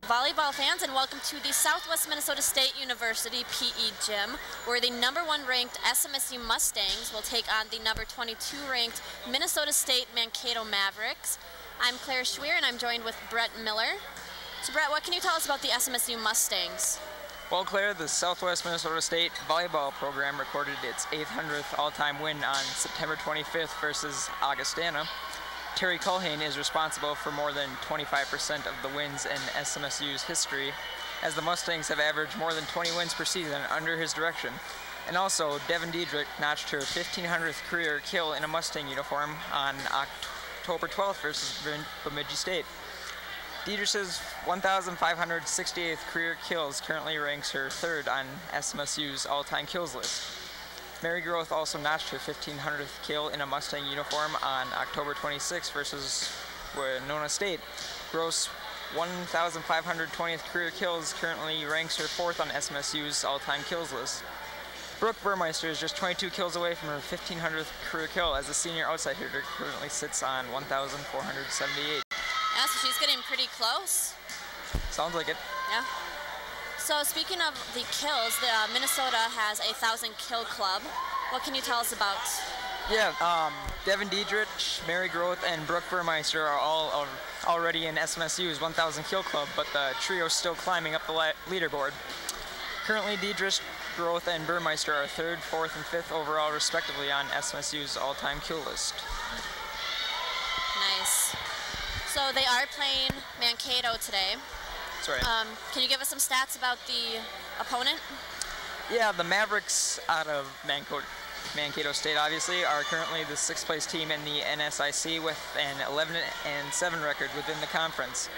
Volleyball fans, and welcome to the Southwest Minnesota State University PE Gym, where the #1 ranked SMSU Mustangs will take on the #22 ranked Minnesota State Mankato Mavericks. I'm Claire Scweer, and I'm joined with Brett Miller. So Brett, what can you tell us about the SMSU Mustangs? Well, Claire, the Southwest Minnesota State volleyball program recorded its 800th all-time win on September 25th versus Augustana. Terry Culhane is responsible for more than 25% of the wins in SMSU's history, as the Mustangs have averaged more than 20 wins per season under his direction. And also, Devin Diedrich notched her 1,500th career kill in a Mustang uniform on October 12th versus Bemidji State. Diedrich's 1,568th career kills currently ranks her third on SMSU's all-time kills list. Mary Groth also notched her 1,500th kill in a Mustang uniform on October 26 versus Winona State. Groth's 1,520th career kills currently ranks her fourth on SMSU's all-time kills list. Brooke Burmeister is just 22 kills away from her 1,500th career kill, as the senior outside hitter currently sits on 1,478. Yeah, so she's getting pretty close. Sounds like it. Yeah. So speaking of the kills, Minnesota has a 1,000 kill club. What can you tell us about? Yeah, Devin Diedrich, Mary Groth, and Brooke Burmeister are all already in SMSU's 1,000 kill club, but the trio is still climbing up the leaderboard. Currently, Diedrich, Groth, and Burmeister are 3rd, 4th, and 5th overall, respectively, on SMSU's all-time kill list. Nice. So they are playing Mankato today. That's right. Can you give us some stats about the opponent? Yeah, the Mavericks out of Mankato State, obviously, are currently the 6th place team in the NSIC with an 11-7 record within the conference.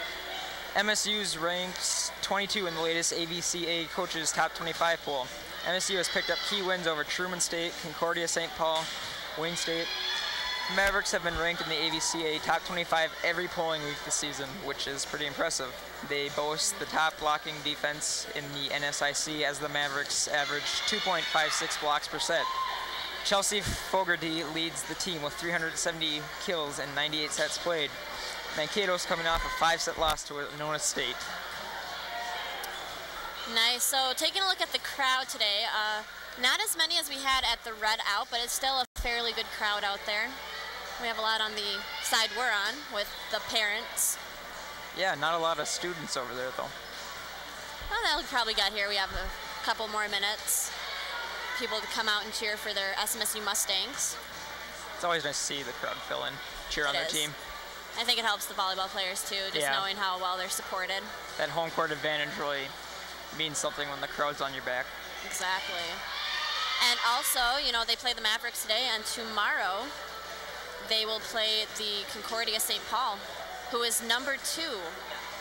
MSU's ranked 22 in the latest AVCA Coaches Top 25 poll. MSU has picked up key wins over Truman State, Concordia St. Paul, Wayne State. The Mavericks have been ranked in the AVCA Top 25 every polling week this season, which is pretty impressive. They boast the top blocking defense in the NSIC, as the Mavericks average 2.56 blocks per set. Chelsea Fogarty leads the team with 370 kills and 98 sets played. Mankato's coming off a 5-set loss to Winona State. Nice. So taking a look at the crowd today, not as many as we had at the Red Out, but it's still a fairly good crowd out there. We have a lot on the side we're on with the parents. Yeah, not a lot of students over there, though. Well, that'll probably get here. We have a couple more minutes. People to come out and cheer for their SMSU Mustangs. It's always nice to see the crowd fill in, cheer on their team. I think it helps the volleyball players, too, just knowing how well they're supported. That home court advantage really means something when the crowd's on your back. Exactly. And also, you know, they play the Mavericks today, and tomorrow they will play the Concordia St. Paul, who is #2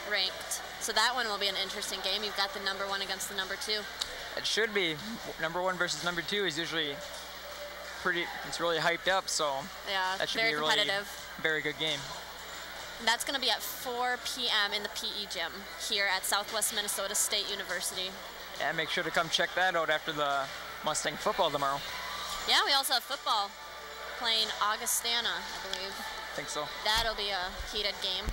ranked. So that one will be an interesting game. You've got the #1 against the #2. It should be. #1 versus #2 is usually it's really hyped up, so yeah, that should very be a competitive. Really very good game. And that's going to be at 4 p.m. in the PE gym here at Southwest Minnesota State University. Yeah, make sure to come check that out after the Mustang football tomorrow. Yeah, we also have football playing Augustana, I believe. I think so. That'll be a heated game.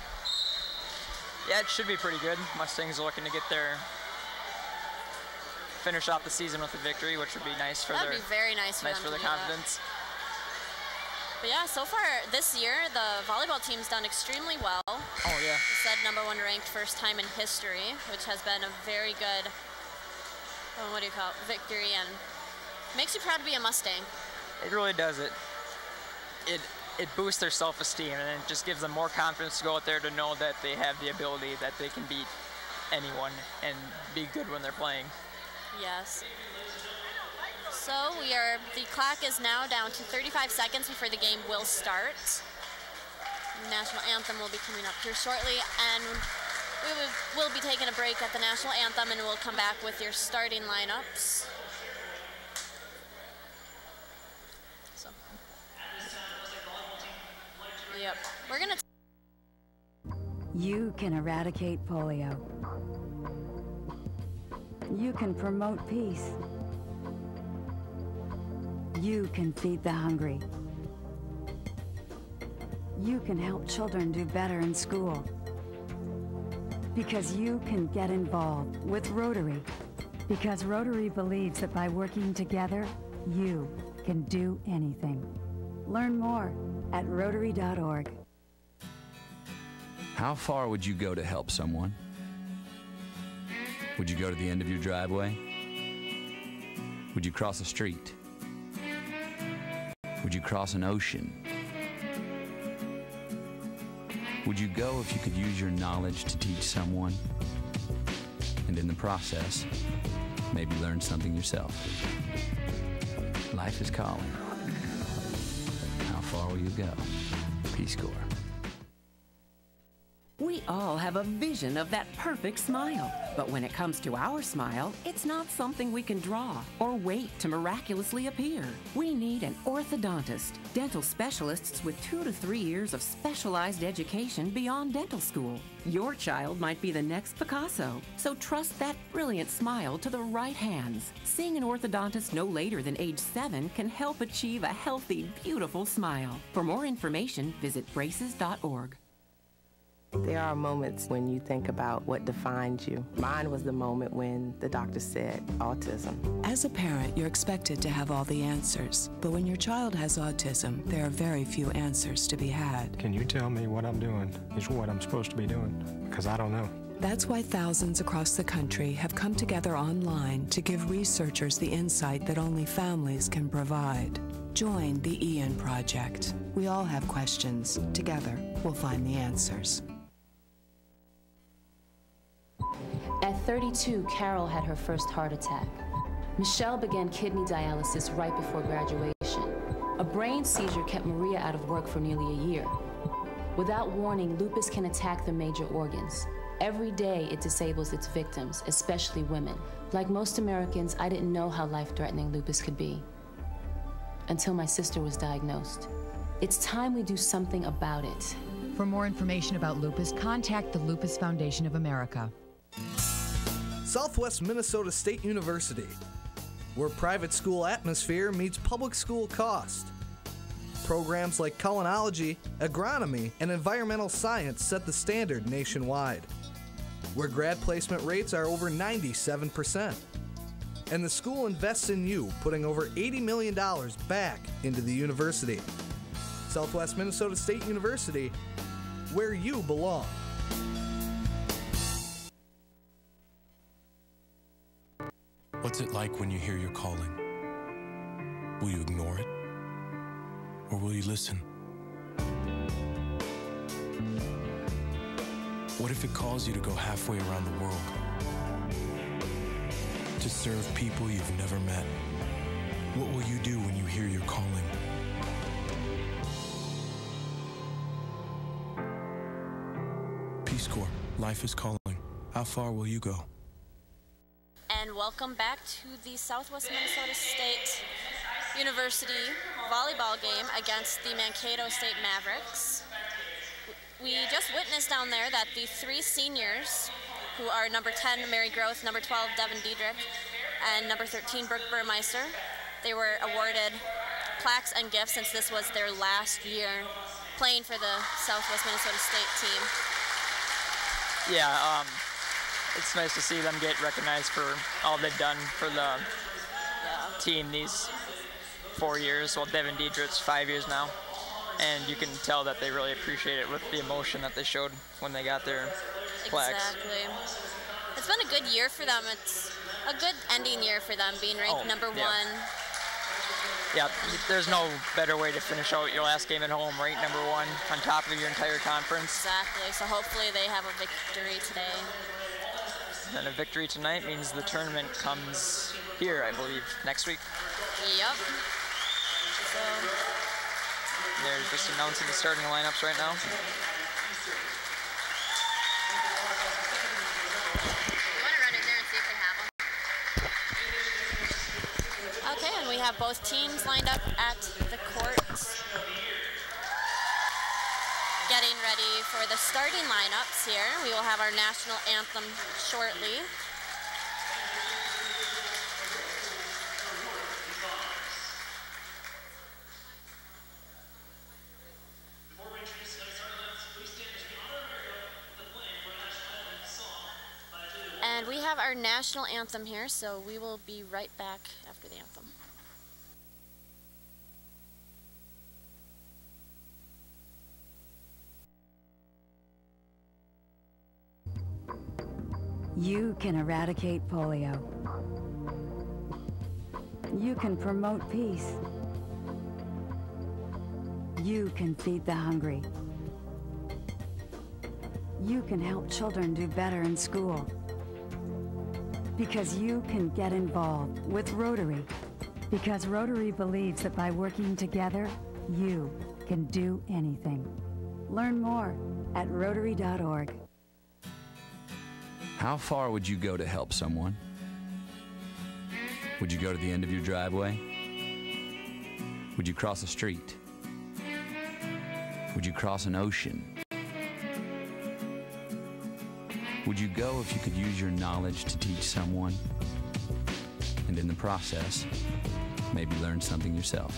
Yeah, it should be pretty good. Mustangs are looking to finish off the season with a victory, which would be nice for That'd be very nice for them their to do confidence. That. But yeah, so far this year, the volleyball team's done extremely well. Oh yeah. It said #1 ranked, first time in history, which has been a very good, victory, and makes you proud to be a Mustang. It really does. It boosts their self-esteem, and it just gives them more confidence to go out there to know that they have the ability, that they can beat anyone and be good when they're playing. Yes. So the clock is now down to 35 seconds before the game will start. The national anthem will be coming up here shortly, and we'll be taking a break at the national anthem, and we'll come back with your starting lineups. So, yep, we're gonna. You can eradicate polio. You can promote peace. You can feed the hungry. You can help children do better in school. Because you can get involved with Rotary. Because Rotary believes that by working together, you can do anything. Learn more at Rotary.org. How far would you go to help someone? Would you go to the end of your driveway? Would you cross a street? Would you cross an ocean? Would you go if you could use your knowledge to teach someone? And in the process, maybe learn something yourself. Life is calling. How far will you go? Peace Corps. We all have a vision of that perfect smile. But when it comes to our smile, it's not something we can draw or wait to miraculously appear. We need an orthodontist, dental specialists with 2 to 3 years of specialized education beyond dental school. Your child might be the next Picasso, so trust that brilliant smile to the right hands. Seeing an orthodontist no later than age 7 can help achieve a healthy, beautiful smile. For more information, visit braces.org. There are moments when you think about what defines you. Mine was the moment when the doctor said autism. As a parent, you're expected to have all the answers. But when your child has autism, there are very few answers to be had. Can you tell me what I'm doing is what I'm supposed to be doing? Because I don't know. That's why thousands across the country have come together online to give researchers the insight that only families can provide. Join the Ian Project. We all have questions. Together, we'll find the answers. At 32, Carol had her first heart attack. Michelle began kidney dialysis right before graduation. A brain seizure kept Maria out of work for nearly a year. Without warning, lupus can attack the major organs. Every day, it disables its victims, especially women. Like most Americans, I didn't know how life-threatening lupus could be until my sister was diagnosed. It's time we do something about it. For more information about lupus, contact the Lupus Foundation of America. Southwest Minnesota State University, where private school atmosphere meets public school cost. Programs like culinology, agronomy, and environmental science set the standard nationwide, where grad placement rates are over 97%. And the school invests in you, putting over $80 million back into the university. Southwest Minnesota State University, where you belong. What's it like when you hear your calling? Will you ignore it? Or will you listen? What if it calls you to go halfway around the world? To serve people you've never met? What will you do when you hear your calling? Peace Corps, life is calling. How far will you go? And welcome back to the Southwest Minnesota State University volleyball game against the Mankato State Mavericks. We just witnessed down there that the 3 seniors, who are number 10, Mary Groth, number 12, Devin Diedrich, and number 13, Brooke Burmeister, they were awarded plaques and gifts since this was their last year playing for the Southwest Minnesota State team. Yeah, it's nice to see them get recognized for all they've done for the team these 4 years. Well, Devin Diedrich's 5 years now. And you can tell that they really appreciate it with the emotion that they showed when they got their plaques. Exactly. It's been a good year for them. It's a good ending year for them, being ranked number 1. Yeah, there's no better way to finish out your last game at home, ranked number 1 on top of your entire conference. Exactly. So hopefully they have a victory today. And a victory tonight means the tournament comes here, I believe, next week. Yep. So they're just announcing the starting lineups right now. You want to run in there and see if they have them? Okay, and we have both teams lined up at the courts, getting ready for the starting lineups here. We will have our national anthem shortly. have our national anthem here, so we will be right back after the anthem. You can eradicate polio. You can promote peace. You can feed the hungry. You can help children do better in school. Because you can get involved with Rotary. Because Rotary believes that by working together, you can do anything. Learn more at Rotary.org. How far would you go to help someone? Would you go to the end of your driveway? Would you cross a street? Would you cross an ocean? Would you go if you could use your knowledge to teach someone? And in the process, maybe learn something yourself.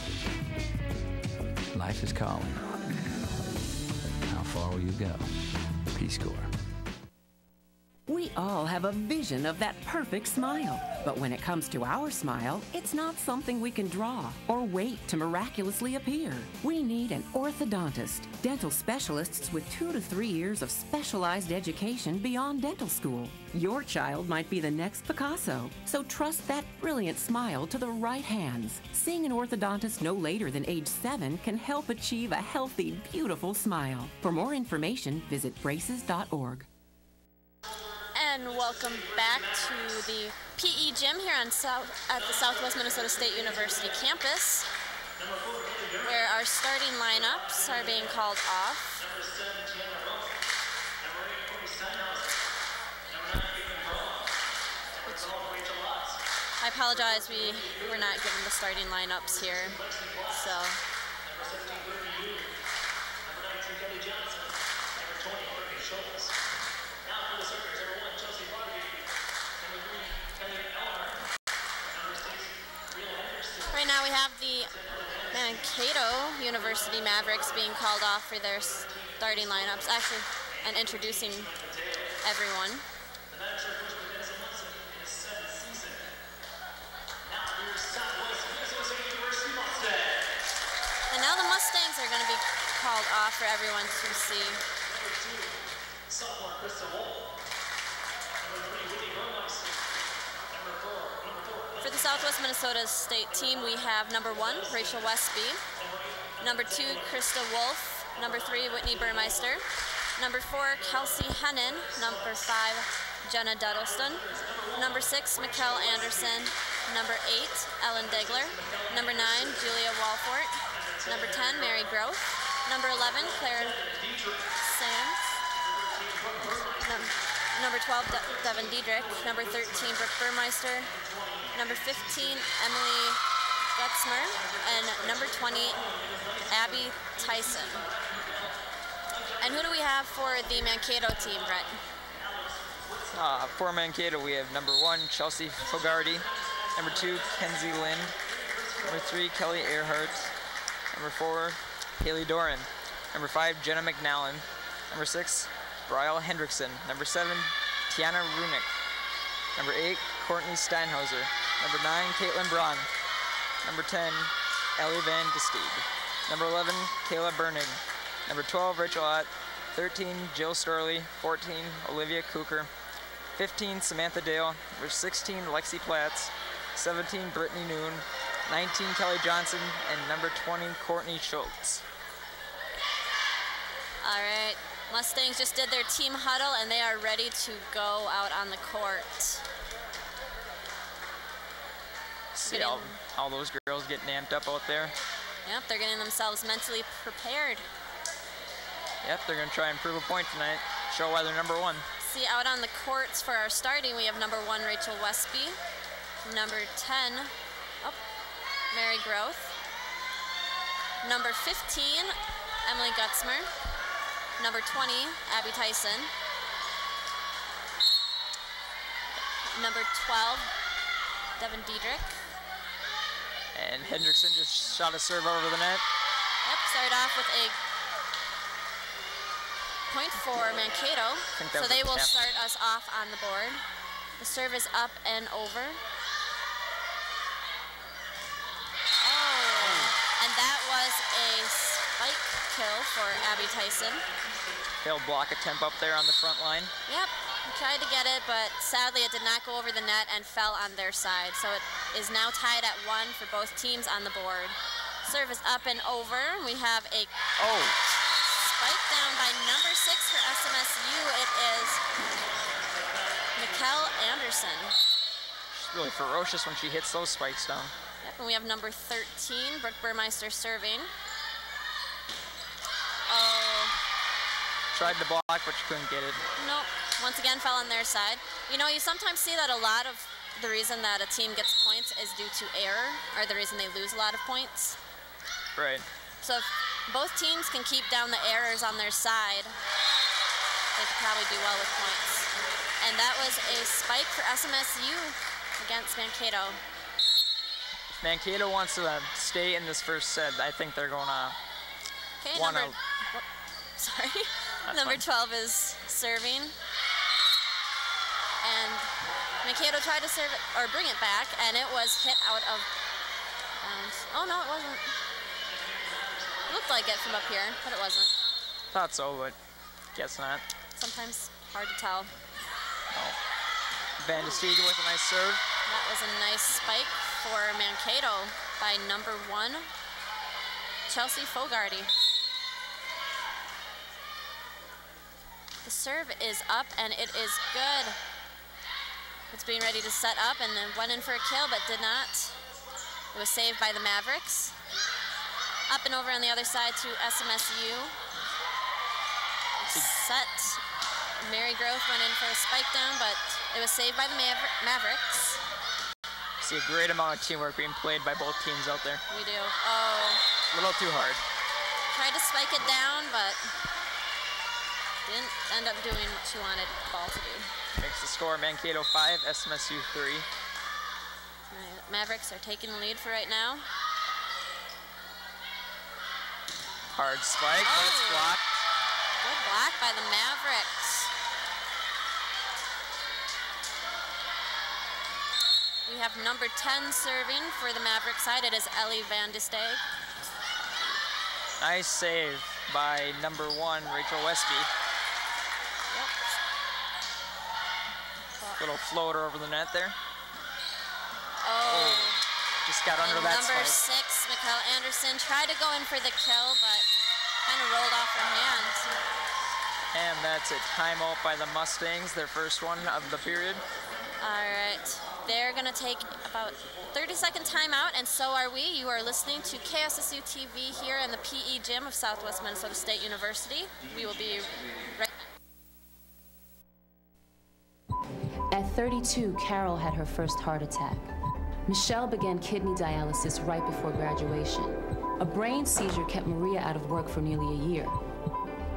Life is calling. How far will you go? Peace Corps. We all have a vision of that perfect smile. But when it comes to our smile, it's not something we can draw or wait to miraculously appear. We need an orthodontist, dental specialists with 2 to 3 years of specialized education beyond dental school. Your child might be the next Picasso, so trust that brilliant smile to the right hands. Seeing an orthodontist no later than age 7 can help achieve a healthy, beautiful smile. For more information, visit braces.org. And welcome back to the PE gym here at the Southwest Minnesota State University campus, where our starting lineups are being called off. I apologize, we were not given the starting lineups here, so. Right now we have the Mankato University Mavericks being called off for their starting lineups, actually, and introducing everyone. And now the Mustangs are going to be called off for everyone to see. For the Southwest Minnesota State team, we have number 1, Rachel Westby, number 2, Krista Wolf, number 3, Whitney Burmeister, number 4, Kelsey Hennon, number 5, Jenna Duddleston, number 6, Mikkel Anderson, number 8, Ellen Degler, number 9, Julia Walfort, number 10, Mary Groth, number 11, Claire Sands, number 12, Devin Diedrich, number 13, Brooke Burmeister, number 15, Emily Gutzmer, and number 20, Abby Tyson. And who do we have for the Mankato team, Brett? For Mankato, we have number 1, Chelsea Fogarty, number 2, Kenzie Lynn, number 3, Kelly Earhart, number 4, Haley Doran, number 5, Jenna McNallen, number 6, Brielle Hendrickson, number 7, Tiana Runick, number 8, Courtney Steinhauser, number 9, Caitlin Braun, number 10, Ellie Van de Steed, number 11, Kayla Berning, number 12, Rachel Ott, 13, Jill Storley, 14, Olivia Cooker, 15, Samantha Dale, number 16, Lexi Platts, 17, Brittany Noon, 19, Kelly Johnson, and number 20, Courtney Schultz. All right, Mustangs just did their team huddle and they are ready to go out on the court. See all those girls getting amped up out there? Yep, they're getting themselves mentally prepared. Yep, they're going to try and prove a point tonight, show why they're number 1. See, out on the courts for our starting, we have number 1, Rachel Westby, number 10, Mary Groth, number 15, Emily Gutzmer, number 20, Abby Tyson, number 12, Devin Diedrich. And Hendrickson just shot a serve over the net. Yep, started off with a point for Mankato, so they will start us off on the board. The serve is up and over. And that was a spike kill for Abby Tyson. Failed block attempt up there on the front line. Yep, tried to get it, but sadly it did not go over the net and fell on their side. So it is now tied at 1 for both teams on the board. Serve is up and over. We have a spike down by number 6 for SMSU. It is Mikkel Anderson. She's really ferocious when she hits those spikes down. Yep, and we have number 13, Brooke Burmeister serving. Tried to block, but she couldn't get it. Nope, once again fell on their side. You know, you sometimes see that a lot of the reason that a team gets points is due to error, or the reason they lose a lot of points. Right. So if both teams can keep down the errors on their side, they could probably do well with points. And that was a spike for SMSU against Mankato. Mankato wants to stay in this first set. I think they're going to want to... Sorry. Number 12 is serving. And Mankato tried to serve it, or bring it back, and it was hit out of bounds. Oh, no, it wasn't. It looked like it from up here, but it wasn't. Thought so, but guess not. Sometimes hard to tell. Van de Stiegen with a nice serve. That was a nice spike for Mankato by number 1, Chelsea Fogarty. The serve is up and it is good. It's being ready to set up and then went in for a kill but did not. It was saved by the Mavericks. Up and over on the other side to SMSU. Set. Mary Groth went in for a spike down, but it was saved by the Mavericks. See a great amount of teamwork being played by both teams out there. We do. Oh. A little too hard. Tried to spike it down, but didn't end up doing what she wanted the ball to do. Makes the score Mankato 5, SMSU 3. Mavericks are taking the lead for right now. Hard spike, but it's blocked. Good block by the Mavericks. We have number 10 serving for the Maverick side. It is Ellie Van de Steeg. Nice save by number 1, Rachel Westby. Yep. Little floater over the net there. Oh. Just got under that number spike. 6, Mikkel Anderson, tried to go in for the kill, but kind of rolled off her hands. And that's a timeout by the Mustangs, their first one of the period. All right. They're going to take about 30-second timeout, and so are we. You are listening to KSSU TV here in the PE gym of Southwest Minnesota State University. We will be right back. At 32, Carol had her first heart attack. Michelle began kidney dialysis right before graduation. A brain seizure kept Maria out of work for nearly a year.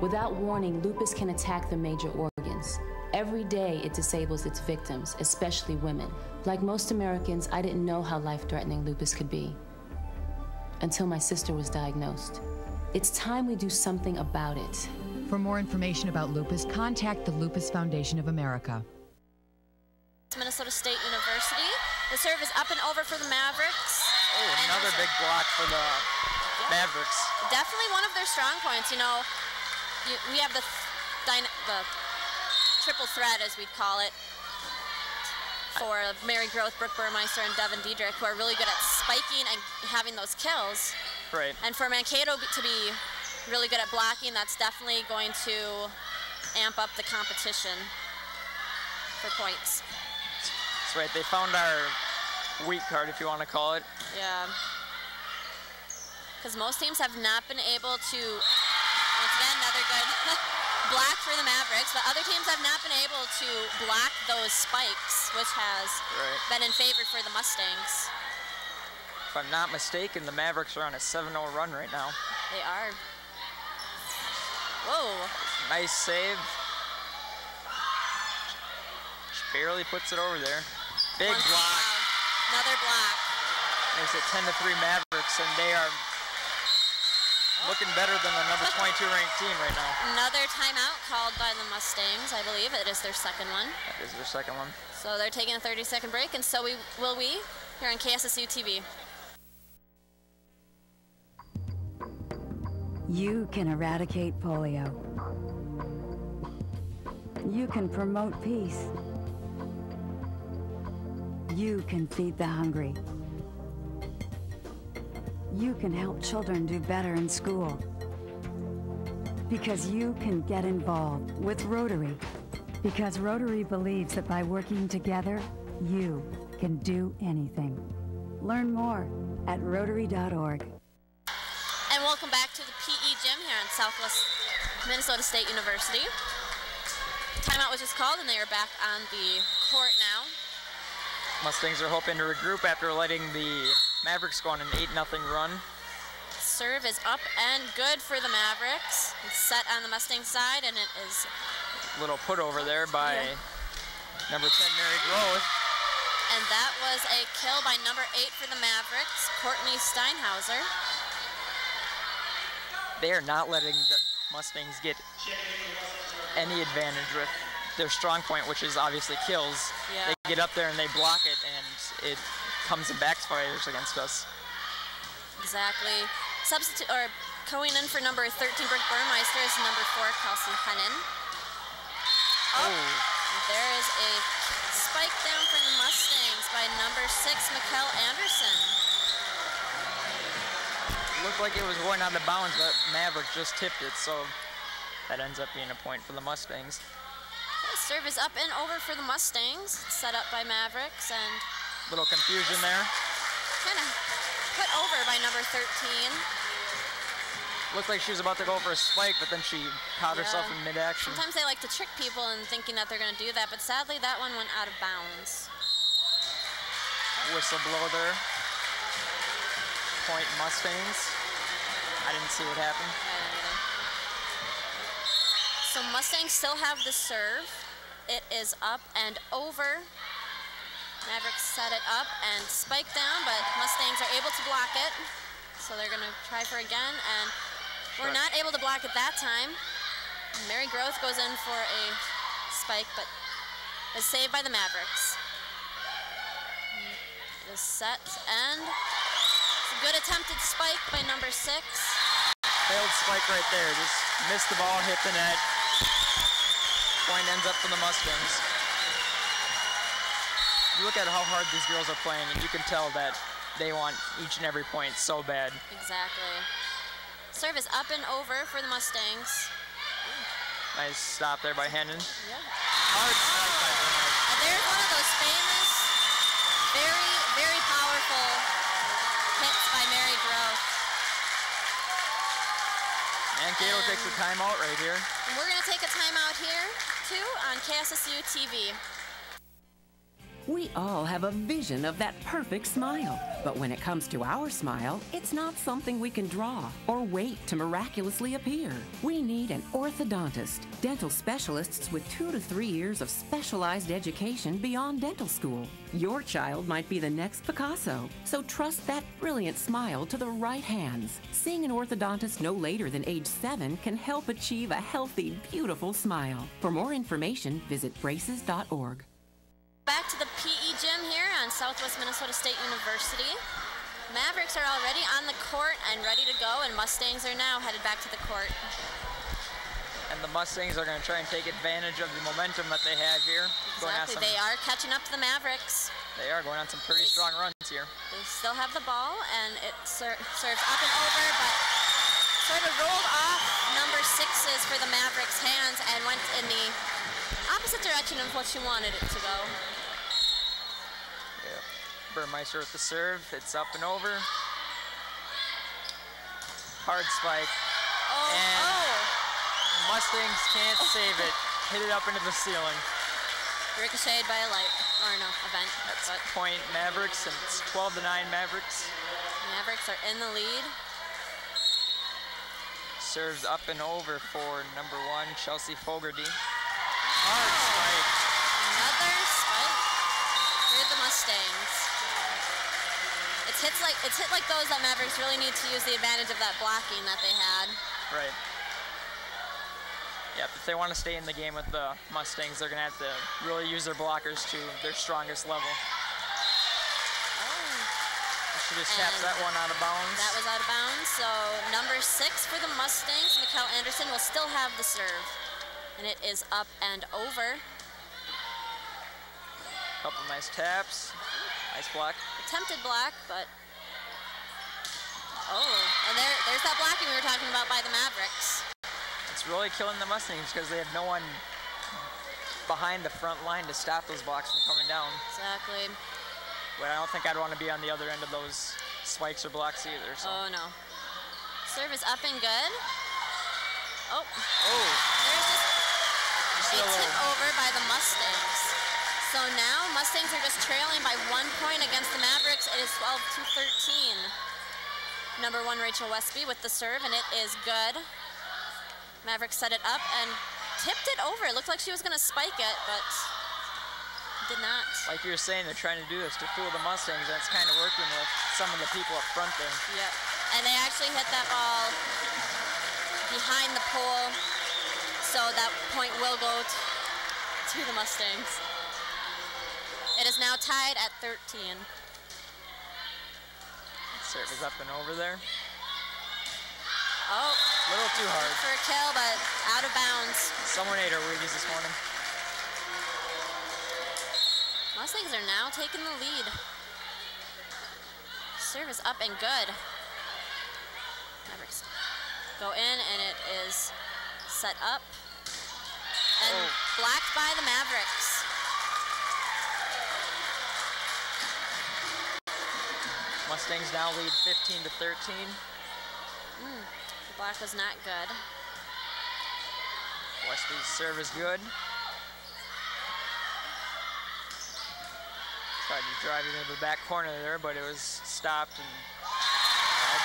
Without warning, lupus can attack the major organs. Every day, it disables its victims, especially women. Like most Americans, I didn't know how life-threatening lupus could be until my sister was diagnosed. It's time we do something about it. For more information about lupus, contact the Lupus Foundation of America. Minnesota State University. The serve is up and over for the Mavericks. Oh, another big block for the Mavericks. Definitely one of their strong points. You know, we have the triple threat, as we'd call it, for Mary Groth, Brooke Burmeister, and Devin Diedrich, who are really good at spiking and having those kills. Right. And for Mankato to be really good at blocking, that's definitely going to amp up the competition for points. That's right. They found our weak card, if you want to call it. Yeah. Because most teams have not been able to, once again, another good block for the Mavericks, but other teams have not been able to block those spikes, which has been in favor for the Mustangs. If I'm not mistaken, the Mavericks are on a 7-0 run right now. They are. Whoa. Nice save. She barely puts it over there. Big block. Another block. Makes it 10-3 Mavericks, and they are looking better than the number 22 ranked team right now. Another timeout called by the Mustangs, I believe. It is their second one. That is their second one. So they're taking a 30-second break, and so will we here on KSSU TV. You can eradicate polio. You can promote peace. You can feed the hungry. You can help children do better in school. Because you can get involved with Rotary. Because Rotary believes that by working together, you can do anything. Learn more at Rotary.org. And welcome back to the PE gym here on Southwest Minnesota State University. Timeout was just called and they are back on the court now. Mustangs are hoping to regroup after letting the Mavericks go on an 8-0 run. Serve is up and good for the Mavericks. It's set on the Mustang side, and it is a little put over there by number 10, Mary Groth. And that was a kill by number 8 for the Mavericks, Courtney Steinhauser. They are not letting the Mustangs get any advantage with their strong point, which is obviously kills. Yeah. They get up there and they block it, and it comes and backfires against us. Exactly. Substitute or going in for number 13, Brooke Burmeister, is number 4, Kelsey Hennon. There is a spike down for the Mustangs by number 6, Mikkel Anderson. Looked like it was going out of bounds, but Maverick just tipped it, so that ends up being a point for the Mustangs. Serve is up and over for the Mustangs, set up by Mavericks, and little confusion there. Kind of put over by number 13. Looked like she was about to go for a spike, but then she caught herself in mid-action. Sometimes they like to trick people in thinking that they're going to do that, but sadly that one went out of bounds. Whistle blow there. Point Mustangs. I didn't see what happened. So Mustangs still have the serve. It is up and over. Mavericks set it up and spike down, but Mustangs are able to block it. So they're going to try for again, and we're not able to block it that time. Mary Groth goes in for a spike, but is saved by the Mavericks. It is set, and it's a good attempted spike by number 6. Failed spike right there. Just missed the ball, hit the net. Point ends up for the Mustangs. You look at how hard these girls are playing, and you can tell that they want each and every point so bad. Exactly. Serve is up and over for the Mustangs. Nice stop there by Hennon. Yeah. Hard spike by Hennon. And there's one of those famous, very, very powerful hits by Mary Groth. Mankato takes a timeout right here. And we're going to take a timeout here, too, on KSSU TV. We all have a vision of that perfect smile. But when it comes to our smile, it's not something we can draw or wait to miraculously appear. We need an orthodontist, dental specialists with 2 to 3 years of specialized education beyond dental school. Your child might be the next Picasso, so trust that brilliant smile to the right hands. Seeing an orthodontist no later than age 7 can help achieve a healthy, beautiful smile. For more information, visit braces.org. Back to the PE gym here on Southwest Minnesota State University. Mavericks are already on the court and ready to go, and Mustangs are now headed back to the court. And the Mustangs are going to try and take advantage of the momentum that they have here. Exactly, they are catching up to the Mavericks. They are going on some pretty strong runs here. They still have the ball, and it serves up and over, but sort of rolled off number 6's for the Mavericks' hands and went in the opposite direction of what she wanted it to go. Yeah. Burmeister with the serve. It's up and over. Hard spike. Mustangs can't save it. Hit it up into the ceiling. Ricocheted by a light, or no, a vent. That's point Mavericks, and it's 12-9 Mavericks. Mavericks are in the lead. Serves up and over for number 1, Chelsea Fogarty. Hard spike. Another spike for the Mustangs. It's hit like those that Mavericks really need to use the advantage of that blocking that they had. Right. Yep, if they want to stay in the game with the Mustangs, they're going to have to really use their blockers to their strongest level. She just taps that one out of bounds. That was out of bounds. So number 6 for the Mustangs, Mikkel Anderson, will still have the serve. And it is up and over. Couple nice taps. Nice block. Attempted block, but... Oh, and there's that blocking we were talking about by the Mavericks. It's really killing the Mustangs because they have no one behind the front line to stop those blocks from coming down. Exactly. But I don't think I'd want to be on the other end of those spikes or blocks either. So. Oh, no. Serve is up and good. Oh. Oh. There's just a tip over by the Mustangs. So now Mustangs are just trailing by 1 point against the Mavericks. It is 12-13. Number 1, Rachel Westby with the serve, and it is good. Mavericks set it up and tipped it over. It looked like she was going to spike it, but did not. Like you were saying, they're trying to do this to fool the Mustangs. That's kind of working with some of the people up front there. Yep. And they actually hit that ball behind the pole, so that point will go to the Mustangs. It is now tied at 13. Serve is up and over there. Oh. A little too hard. For a kill, but out of bounds. Someone ate our Wheaties this morning. Mustangs are now taking the lead. Serve is up and good. Mavericks go in, and it is set up. And blocked by the Mavericks. Mustangs now lead 15-13. The block was not good. Westby's serve is good. Tried to drive it into the back corner there, but it was stopped and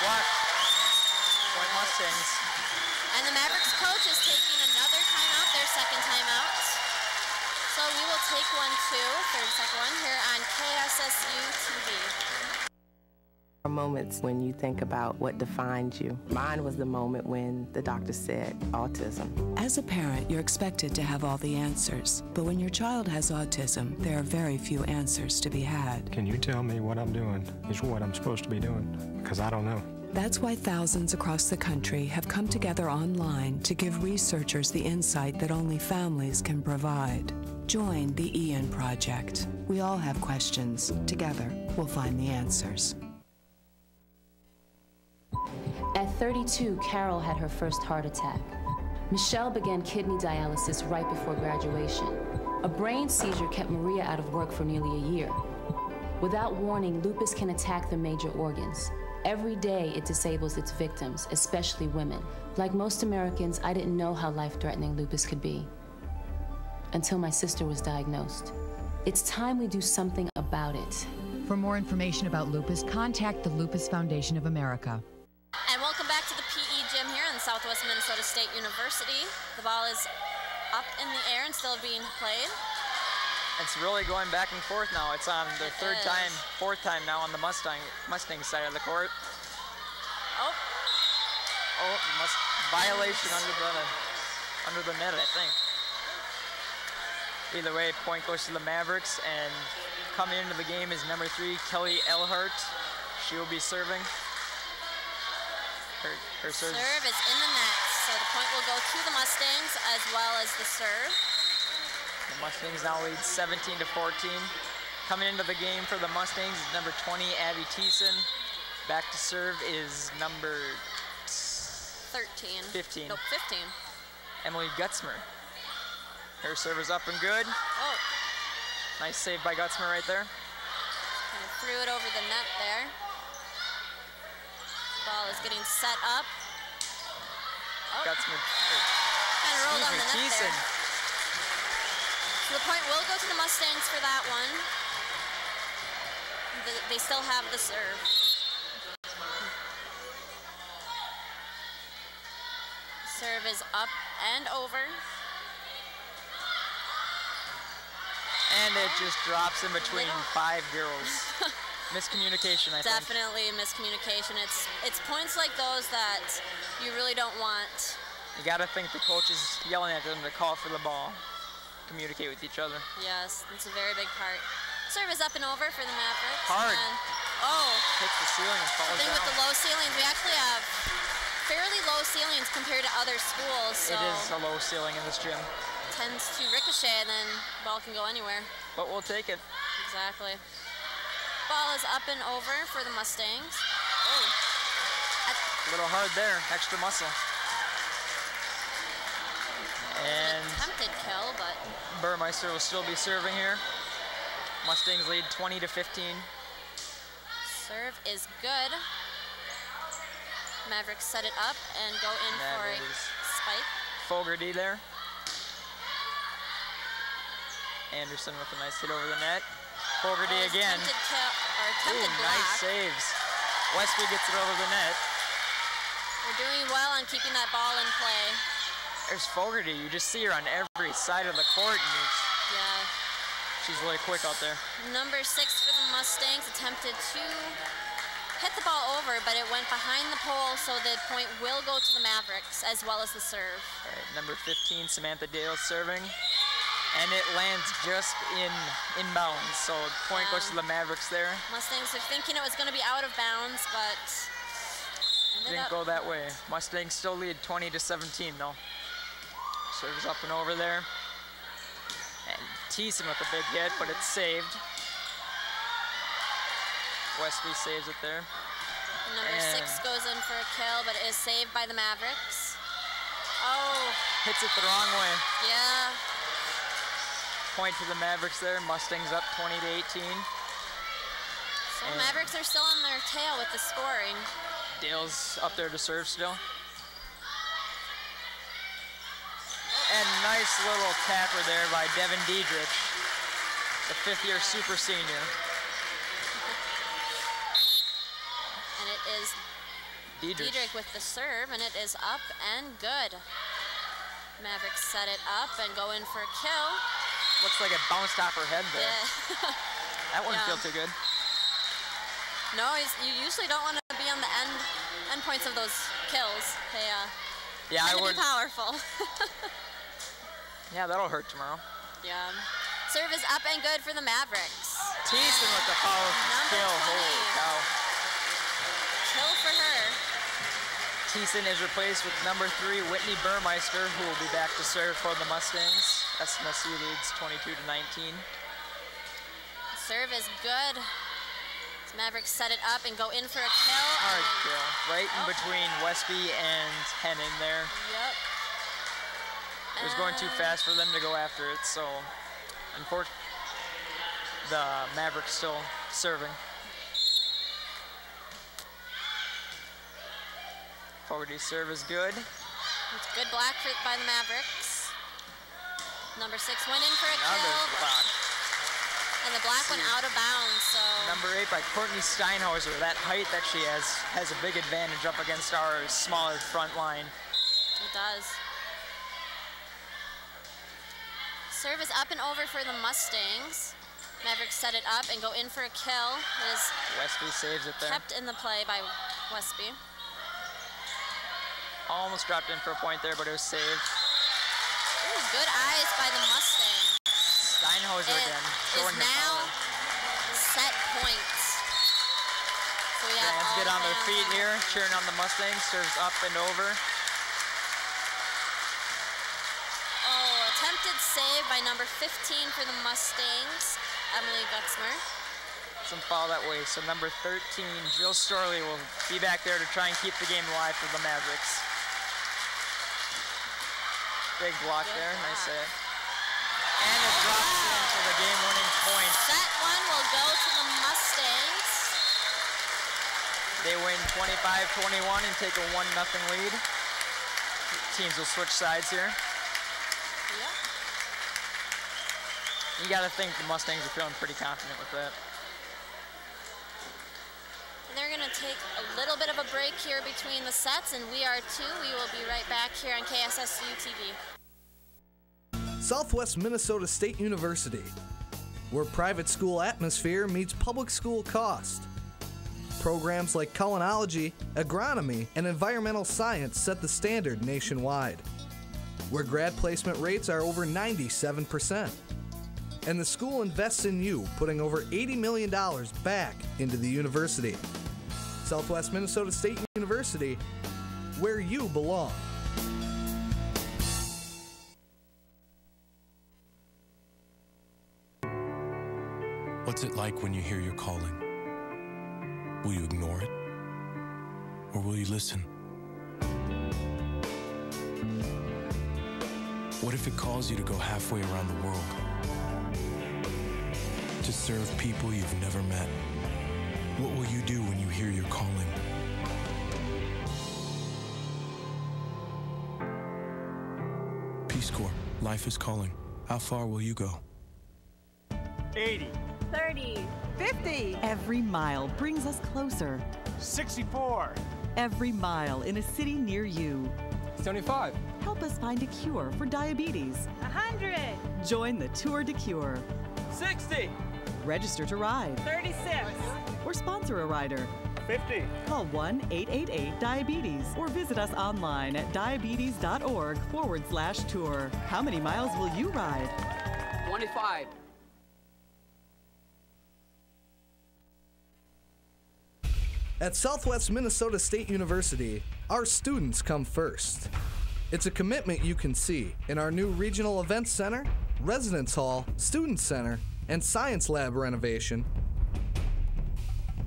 blocked. Point Mustangs. And the Mavericks coach is taking another timeout, their second timeout. So we will take one too, 30-second one, here on KSSU TV. Moments when you think about what defines you. Mine was the moment when the doctor said autism. As a parent, you're expected to have all the answers. But when your child has autism, there are very few answers to be had. Can you tell me what I'm doing is what I'm supposed to be doing? Because I don't know. That's why thousands across the country have come together online to give researchers the insight that only families can provide. Join the Ian Project. We all have questions. Together, we'll find the answers. At 32, Carol had her first heart attack. Michelle began kidney dialysis right before graduation. A brain seizure kept Maria out of work for nearly a year. Without warning, lupus can attack the major organs. Every day, it disables its victims, especially women. Like most Americans, I didn't know how life-threatening lupus could be until my sister was diagnosed. It's time we do something about it. For more information about lupus, contact the Lupus Foundation of America. And welcome back to the PE gym here in Southwest Minnesota State University. The ball is up in the air and still being played. It's really going back and forth now. It's on the fourth time now on the Mustang side of the court. Oh. Oh, violation under the net, I think. Either way, point goes to the Mavericks, and coming into the game is number 3, Kelly Elhart. She will be serving. Her serve is in the net, so the point will go to the Mustangs as well as the serve. The Mustangs now lead 17-14. Coming into the game for the Mustangs is number 20, Abby Thiessen. Back to serve is number 15. 15. Nope, 15. Emily Gutzmer. Her serve is up and good. Oh. Nice save by Gutzmer right there. Kind of threw it over the net there. Ball is getting set up. Oh. Gutzmer. Kind of rolled on the net Thiessen. there. So the point will go to the Mustangs for that one. They still have the serve. Serve is up and over. And it just drops in between 5 girls. Miscommunication, I think. Definitely a miscommunication. It's points like those that you really don't want You got to think the coach is yelling at them to call for the ball, communicate with each other. Yes, it's a very big part. Serve is up and over for the Mavericks. Hard. And, oh. Hits the ceiling and falls The thing down. with the low ceilings, we actually have fairly low ceilings compared to other schools. So it is a low ceiling in this gym. Tends to ricochet and then ball can go anywhere. But we'll take it. Exactly. Ball is up and over for the Mustangs. Oh. A little hard there, extra muscle. And attempted kill, but Burmeister will still be serving here. Mustangs lead 20-15. Serve is good. Mavericks set it up and go in for a spike. Fogarty there. Anderson with a nice hit over the net. Fogarty again. Attempted block. Nice saves. Westby gets it over the net. We're doing well on keeping that ball in play. There's Fogarty. You just see her on every side of the court. And yeah. She's really quick out there. Number 6 for the Mustangs attempted to hit the ball over, but it went behind the pole, so the point will go to the Mavericks as well as the serve. All right, number 15, Samantha Dale serving. And it lands just inbounds, so the point goes to the Mavericks there. Mustangs are thinking it was going to be out of bounds, but didn't go that way. Mustangs still lead 20-17 though. Serves up and over there. And Thiessen with a big hit, but it's saved. Westby saves it there. And number 6 goes in for a kill, but it is saved by the Mavericks. Oh. Hits it the wrong way. Yeah. Point to the Mavericks there. Mustangs up 20-18. So Mavericks are still on their tail with the scoring. Dale's up there to serve still. And nice little tapper there by Devin Diedrich, the 5th-year super senior. And it is Diedrich with the serve, and it is up and good. Mavericks set it up and go in for a kill. Looks like it bounced off her head there. Yeah. That wouldn't feel too good. No, you usually don't want to be on the end points of those kills. They tend to be powerful. Yeah, that'll hurt tomorrow. Yeah. Serve is up and good for the Mavericks. Thiessen with the foul kill. Holy cow. Kill for her. Thiessen is replaced with number 3, Whitney Burmeister, who will be back to serve for the Mustangs. SMSU leads 22-19. Serve is good. Mavericks set it up and go in for a kill. Hard kill. Right in between Westby and Henning there. Yep. It was going too fast for them to go after it, so unfortunately, the Mavericks still serving. Fogarty's serve is good. It's good block by the Mavericks. Number 6 went in for a kill. Block. And the block went out of bounds, so. Number 8 by Courtney Steinhauser. That height that she has a big advantage up against our smaller front line. It does. Serve is up and over for the Mustangs. Mavericks set it up and go in for a kill. It is Westby saves it there. Kept in the play by Westby. Almost dropped in for a point there, but it was saved. Ooh, good eyes by the Mustangs. Steinhauser again. Is now set points. So we have fans get on their feet here, cheering on the Mustangs. Serves up and over. Oh, attempted save by number 15 for the Mustangs, Emily Gutzmer. Some foul that way. So number 13, Jill Storley, will be back there to try and keep the game alive for the Mavericks. Big block there, nice save. And it drops in for the game-winning point. That one will go to the Mustangs. They win 25-21 and take a 1-0 lead. Teams will switch sides here. Yep. You got to think the Mustangs are feeling pretty confident with that. And they're going to take a little bit of a break here between the sets, and we are too. We will be right back here on KSSU TV. Southwest Minnesota State University, where private school atmosphere meets public school cost. Programs like culinology, agronomy, and environmental science set the standard nationwide, where grad placement rates are over 97%. And the school invests in you, putting over $80 million back into the university. Southwest Minnesota State University, where you belong. What's it like when you hear your calling? Will you ignore it? Or will you listen? What if it calls you to go halfway around the world? To serve people you've never met? What will you do when you hear your calling? Peace Corps, life is calling. How far will you go? 80. 30. 50. Every mile brings us closer. 64. Every mile in a city near you. 75. Help us find a cure for diabetes. 100. Join the Tour de Cure. 60. Register to ride. 36. Or sponsor a rider. 50. Call 1-888-DIABETES or visit us online at diabetes.org/tour. How many miles will you ride? 25. At Southwest Minnesota State University, our students come first. It's a commitment you can see in our new Regional Events Center, Residence Hall, Student Center, and Science Lab renovation.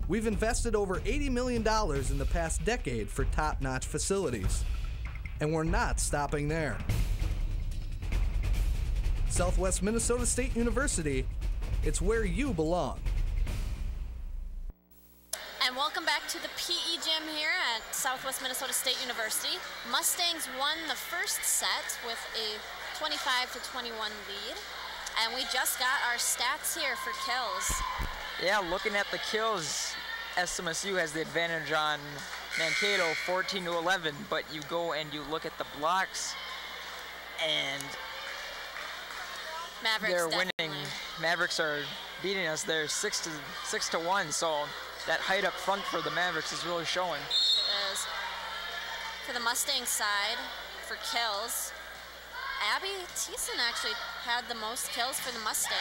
We've invested over $80 million in the past decade for top-notch facilities. And we're not stopping there. Southwest Minnesota State University, it's where you belong. And welcome back to the PE gym here at Southwest Minnesota State University. Mustangs won the first set with a 25-21 lead. And we just got our stats here for kills. Yeah, looking at the kills, SMSU has the advantage on Mankato 14-11, but you go and you look at the blocks and Mavericks they're winning. definitely. Mavericks are beating us there 6-1, so that height up front for the Mavericks is really showing. It is. For the Mustang side, for kills, Abby Thiessen actually had the most kills for the Mustangs.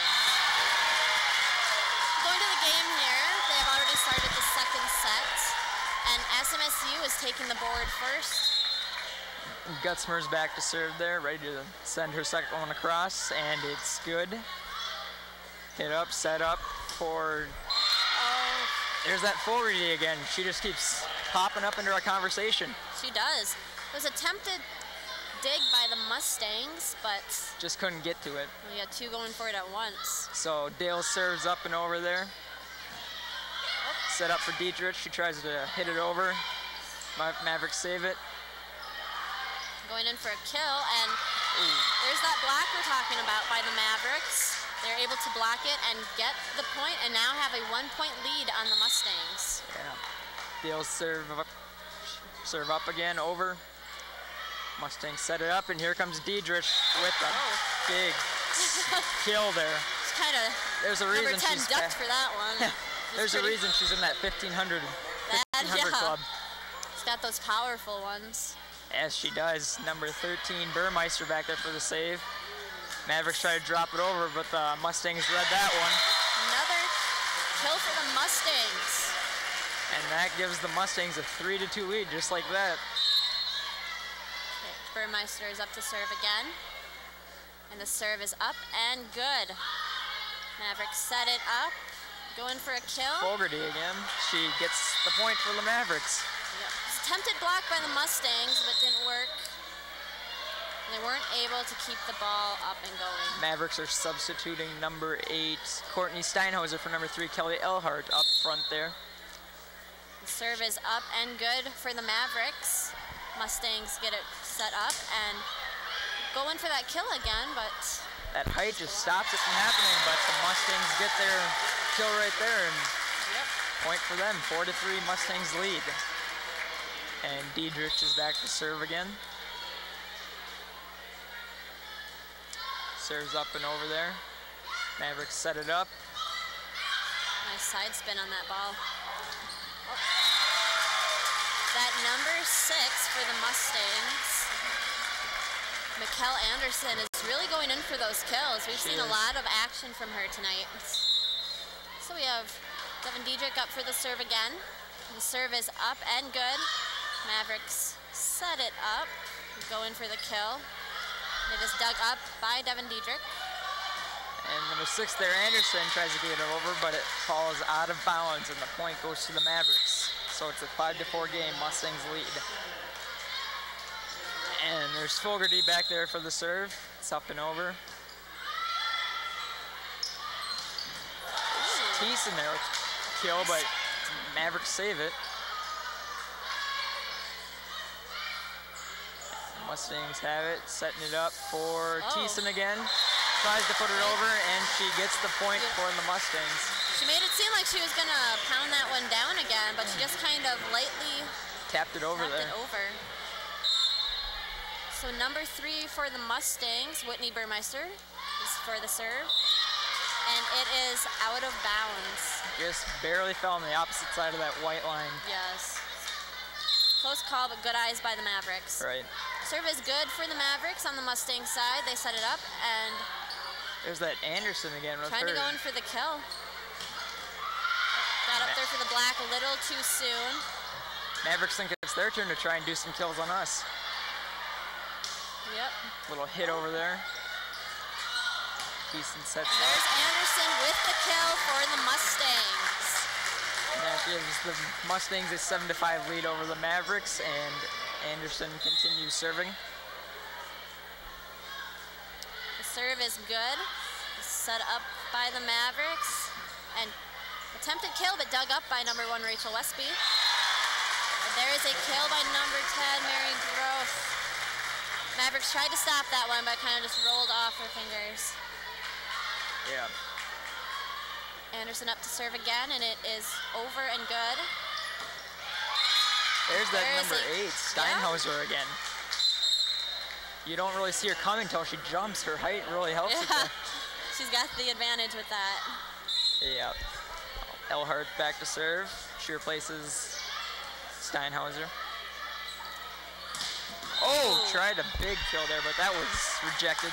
Going to the game here, they have already started the second set, and SMSU is taking the board first. Gutzmer's back to serve there, ready to send her second one across, and it's good. Hit up, set up for... Oh. There's that forwardy again. She just keeps popping up into our conversation. She does. It was attempted dig by the Mustangs, but just couldn't get to it. We had two going for it at once. So Dale serves up and over there. Set up for Dietrich. She tries to hit it over. Mavericks save it. Going in for a kill, and there's that block we're talking about by the Mavericks. They're able to block it and get the point, and now have a 1-point lead on the Mustangs. Yeah. Dale serve up again, over. Mustangs set it up, and here comes Dietrich with a big kill there. It's kind of there's a reason number 10 she's ducked for that one. There's a reason she's in that 1500 club. She's got those powerful ones. Yes, she does. Number 13, Burmeister back there for the save. Mavericks try to drop it over, but the Mustangs read that one. Another kill for the Mustangs. And that gives the Mustangs a 3-2 lead, just like that. Burmeister is up to serve again. And the serve is up and good. Mavericks set it up. Going for a kill. Fogarty again. She gets the point for the Mavericks. Yep. It's a tempted block by the Mustangs, but didn't work. They weren't able to keep the ball up and going. Mavericks are substituting number 8, Courtney Steinhauser, for number 3, Kelly Elhart, up front there. The serve is up and good for the Mavericks. Mustangs get it set up and go in for that kill again, but... That height just stops it from happening, but the Mustangs get their kill right there, and point for them. 4-3 Mustangs lead. And Dietrich is back to serve again. Serves up and over there. Mavericks set it up. Nice side spin on that ball. That number 6 for the Mustangs, Mikkel Anderson, is really going in for those kills. We've seen a lot of action from her tonight. So we have Devin Diedrich up for the serve again. The serve is up and good. Mavericks set it up, go in for the kill. It is dug up by Devin Diedrich. And number 6 there, Anderson, tries to get it over, but it falls out of bounds, and the point goes to the Mavericks. So it's a 5-4 game, Mustangs lead. And there's Fogarty back there for the serve. It's up and over. Tease in there with kill, but Mavericks save it. Mustangs have it, setting it up for Thiessen again. Tries to put it over, and she gets the point for the Mustangs. She made it seem like she was going to pound that one down again, but she just kind of lightly tapped it over there. So number 3 for the Mustangs, Whitney Burmeister, is for the serve. And it is out of bounds. Just barely fell on the opposite side of that white line. Yes. Close call, but good eyes by the Mavericks. Right. Serve is good for the Mavericks on the Mustang side. They set it up, and there's that Anderson again with trying to go in for the kill. Got up there for the black a little too soon. Mavericks think it's their turn to try and do some kills on us. Yep. Little hit over there. Thiessen sets up. There's Anderson with the kill for the Mustangs. And that gives the Mustangs a 7-5 lead over the Mavericks, and Anderson continues serving. The serve is good. Set up by the Mavericks. And attempted kill, but dug up by number 1, Rachel Westby. And there is a kill by number 10, Mary Groth. Mavericks tried to stop that one, but kind of just rolled off her fingers. Yeah. Anderson up to serve again, and it is over and good. There's that number 8, Steinhauser again. You don't really see her coming until she jumps. Her height really helps it there. She's got the advantage with that. Yeah. Elhart back to serve. She replaces Steinhauser. Oh, tried a big kill there, but that was rejected.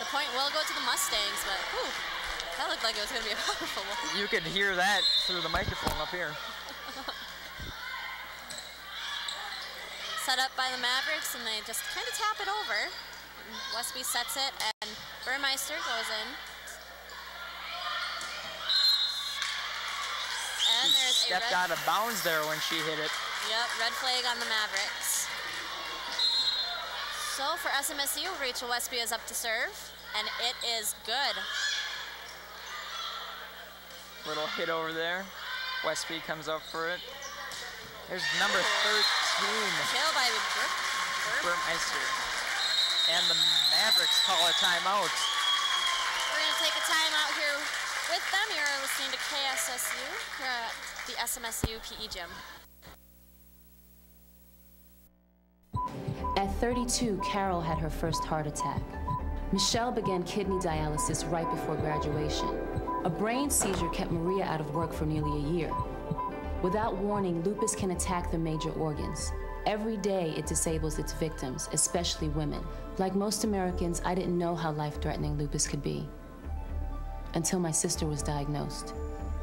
The point will go to the Mustangs, but whew, that looked like it was going to be a powerful one. You could hear that through the microphone up here. Set up by the Mavericks, and they just kind of tap it over. Westby sets it, and Burmeister goes in. And there's a stepped out of bounds there when she hit it. Yep, red flag on the Mavericks. So for SMSU, Rachel Westby is up to serve, and it is good. Little hit over there. Westby comes up for it. There's number 13. Kill by Burmeister. And the Mavericks call a timeout. We're going to take a timeout here with them. You're listening to KSSU here at the SMSU PE Gym. At 32, Carol had her first heart attack. Michelle began kidney dialysis right before graduation. A brain seizure kept Maria out of work for nearly a year. Without warning, lupus can attack the major organs. Every day, it disables its victims, especially women. Like most Americans, I didn't know how life-threatening lupus could be until my sister was diagnosed.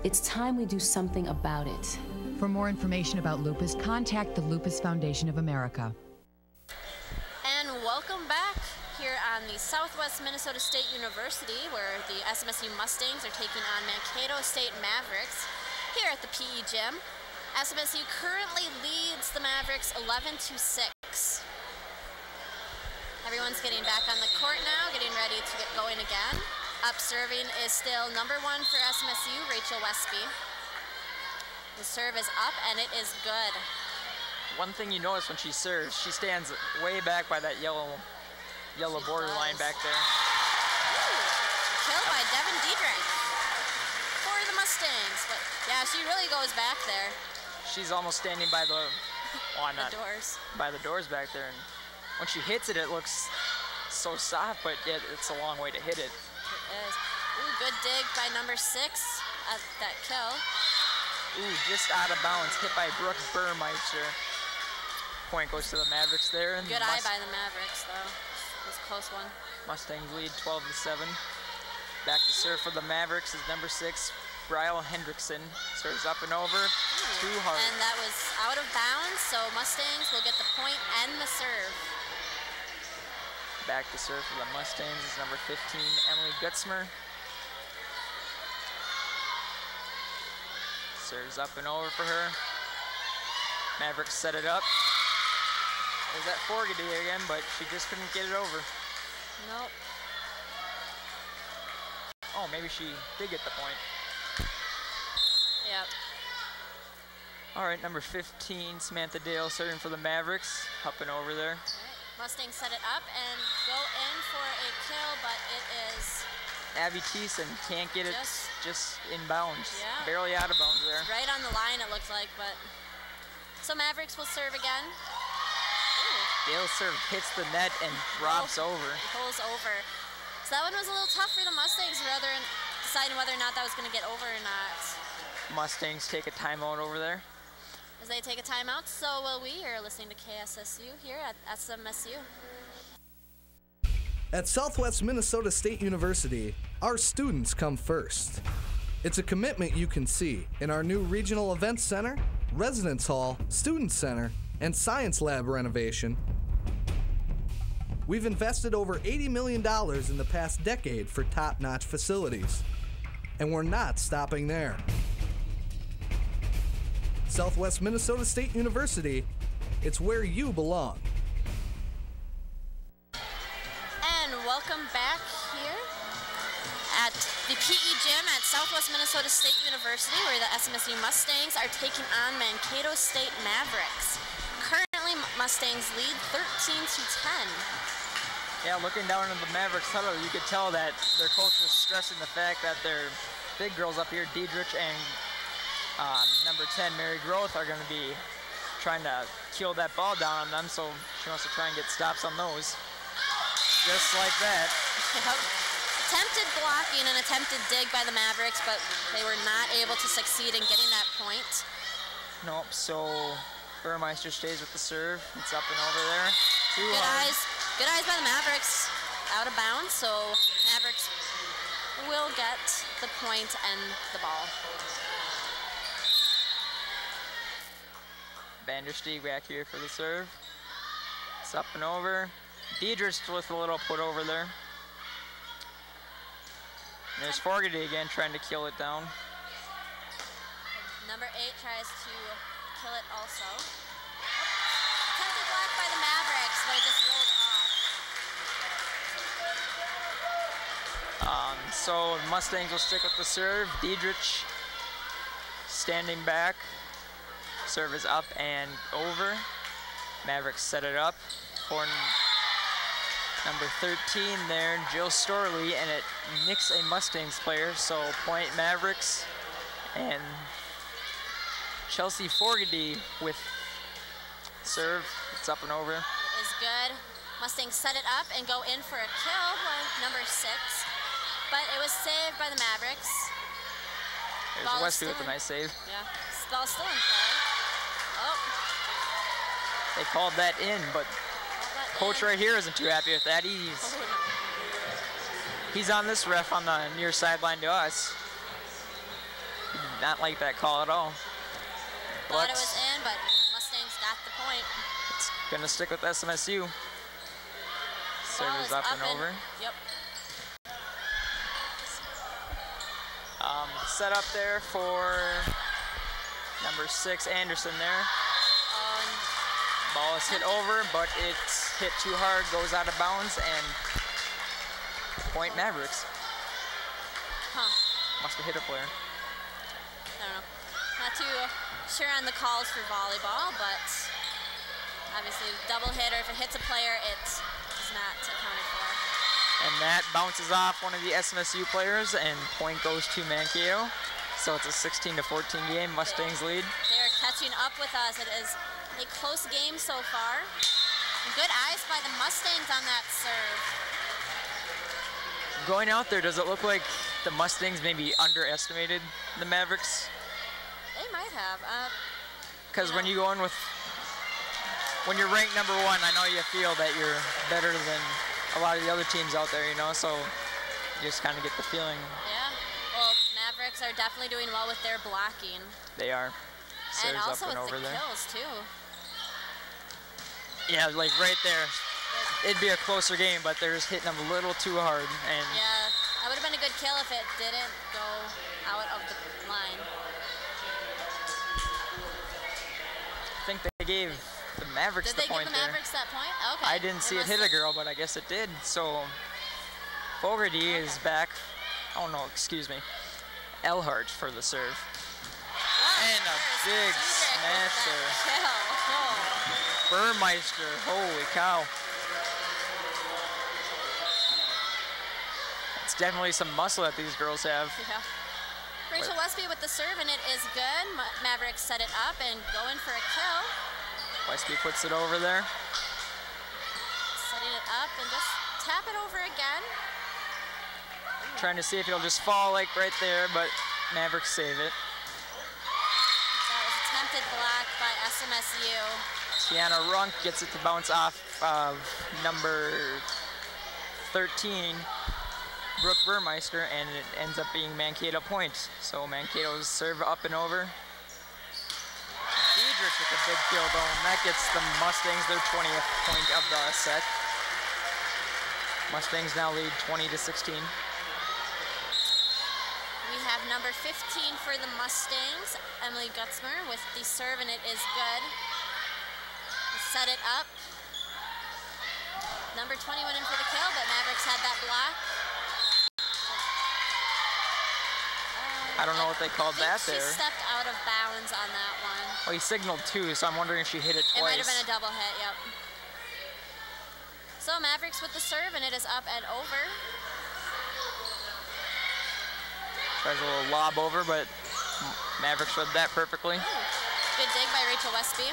It's time we do something about it. For more information about lupus, contact the Lupus Foundation of America. And welcome back here on the Southwest Minnesota State University, where the SMSU Mustangs are taking on Mankato State Mavericks here at the PE Gym. SMSU currently leads the Mavericks 11-6. Everyone's getting back on the court now, getting ready to get going again. Up serving is still number 1 for SMSU, Rachel Westby. The serve is up, and it is good. One thing you notice when she serves, she stands way back by that yellow border line back there. Ooh, kill by Devin Diedrich for the Mustangs. But yeah, she really goes back there. She's almost standing by the, the doors. By the doors back there. And when she hits it, it looks so soft, but it's a long way to hit it. It is. Ooh, good dig by number 6. that kill. Ooh, just out of bounds, hit by Brooke Burmeister. Point goes to the Mavericks there. And Good eye by the Mavericks, though. It was a close one. Mustangs lead 12-7. Back to serve for the Mavericks is number 6, Bryal Hendrickson. Serves up and over. Too hard. And that was out of bounds, so Mustangs will get the point and the serve. Back to serve for the Mustangs is number 15, Emily Gutzmer. Serves up and over for her. Mavericks set it up. There's that Fogarty again, but she just couldn't get it over. Nope. Oh, maybe she did get the point. Yep. All right, number 15, Samantha Dale serving for the Mavericks. Up and over there. Mustangs set it up and go in for a kill, but it is... Abby Thiessen can't get it just in bounds. Yeah. Barely out of bounds there. Right on the line, it looked like, but... So Mavericks will serve again. Dale serve hits the net and drops over. Pulls over. So that one was a little tough for the Mustangs, rather than deciding whether or not that was going to get over or not. Mustangs take a timeout over there. As they take a timeout, so will we. You're listening to KSSU here at SMSU. At Southwest Minnesota State University, our students come first. It's a commitment you can see in our new Regional Events Center, Residence Hall, Student Center, and Science Lab renovation. We've invested over $80 million in the past decade for top-notch facilities. And we're not stopping there. Southwest Minnesota State University, it's where you belong. And welcome back here at the PE gym at Southwest Minnesota State University, where the SMSU Mustangs are taking on Mankato State Mavericks. Currently, Mustangs lead 13-10. Yeah, looking down into the Mavericks huddle, you could tell that their coach was stressing the fact that their big girls up here, Diedrich and number 10, Mary Groth, are going to be trying to kill that ball down on them, so she wants to try and get stops on those. Just like that. Yep. Attempted blocking and attempted dig by the Mavericks, but they were not able to succeed in getting that point. Nope, so Burmeister stays with the serve. It's up and over there. Good eyes by the Mavericks. Out of bounds, so Mavericks will get the point and the ball. Vandersteeg back here for the serve. It's up and over. Diedrich with a little put over there. And there's Fogarty again trying to kill it down. Number 8 tries to kill it also. Attempted block by the Mavericks, but it just rolled off. So Mustangs will stick with the serve. Diedrich standing back. Serve is up and over. Mavericks set it up for number 13 there, Jill Storley, and it nicks a Mustangs player, so point Mavericks. And Chelsea Fogarty with serve. It's up and over. It is good. Mustangs set it up and go in for a kill by number 6, but it was saved by the Mavericks. There's Westy with a nice save. Yeah, ball's still in play. Oh. They called that in, but coach right here isn't too happy with that. He's on this ref on the near sideline to us. He did not like that call at all. Thought it was in, but Mustangs got the point. It's gonna stick with SMSU. Serve is up and over. Yep. Set up there for number 6, Anderson there. Ball is hit over, but it's hit too hard, goes out of bounds, and point Mavericks. Must have hit a player. I don't know. Not too sure on the calls for volleyball, but obviously double hit, or if it hits a player, it is not accounted for. And that bounces off one of the SMSU players, and point goes to Mankato. So it's a 16-14 game. Mustangs lead. They are catching up with us. It is a close game so far. Good eyes by the Mustangs on that serve. Going out there, does it look like the Mustangs maybe underestimated the Mavericks? They might have. Because when you go in with, when you're ranked #1, I know you feel that you're better than a lot of the other teams out there, you know, so you just kind of get the feeling. Yeah, well, Mavericks are definitely doing well with their blocking. They are. And Serves also up and with over the there. kills, too. Yeah, like right there. It'd be a closer game, but they're just hitting them a little too hard. And yeah, that would have been a good kill if it didn't go out of the line. I think they gave the Mavericks the point there. Did they give the Mavericks that point? Okay. I didn't see it hit a girl, but I guess it did. So Fogarty is back. Oh no, excuse me. Elhart for the serve. Wow, and a big smash there. Oh. Burmeister, holy cow. It's definitely some muscle that these girls have. Yeah. Rachel Westby with the serve, and it is good. Mavericks set it up and go in for a kill. Westby puts it over there. Setting it up and just tap it over again. Trying to see if it'll just fall like right there, but Mavericks save it. That was attempted block by SMSU. Tiana Runk gets it to bounce off of number 13, Brooke Burmeister, and it ends up being Mankato point. So Mankato's serve up and over. Diedrich with a big field goal, and that gets the Mustangs their 20th point of the set. Mustangs now lead 20-16. We have number 15 for the Mustangs, Emily Gutzmer with the serve, and it is good. Set it up. Number 20 went in for the kill, but Mavericks had that block. I don't know what they called that there. She stepped out of bounds on that one. Well, he signaled two, so I'm wondering if she hit it twice. It might have been a double hit, yep. So Mavericks with the serve, and it is up and over. Tries a little lob over, but Mavericks read that perfectly. Good dig by Rachel Westby.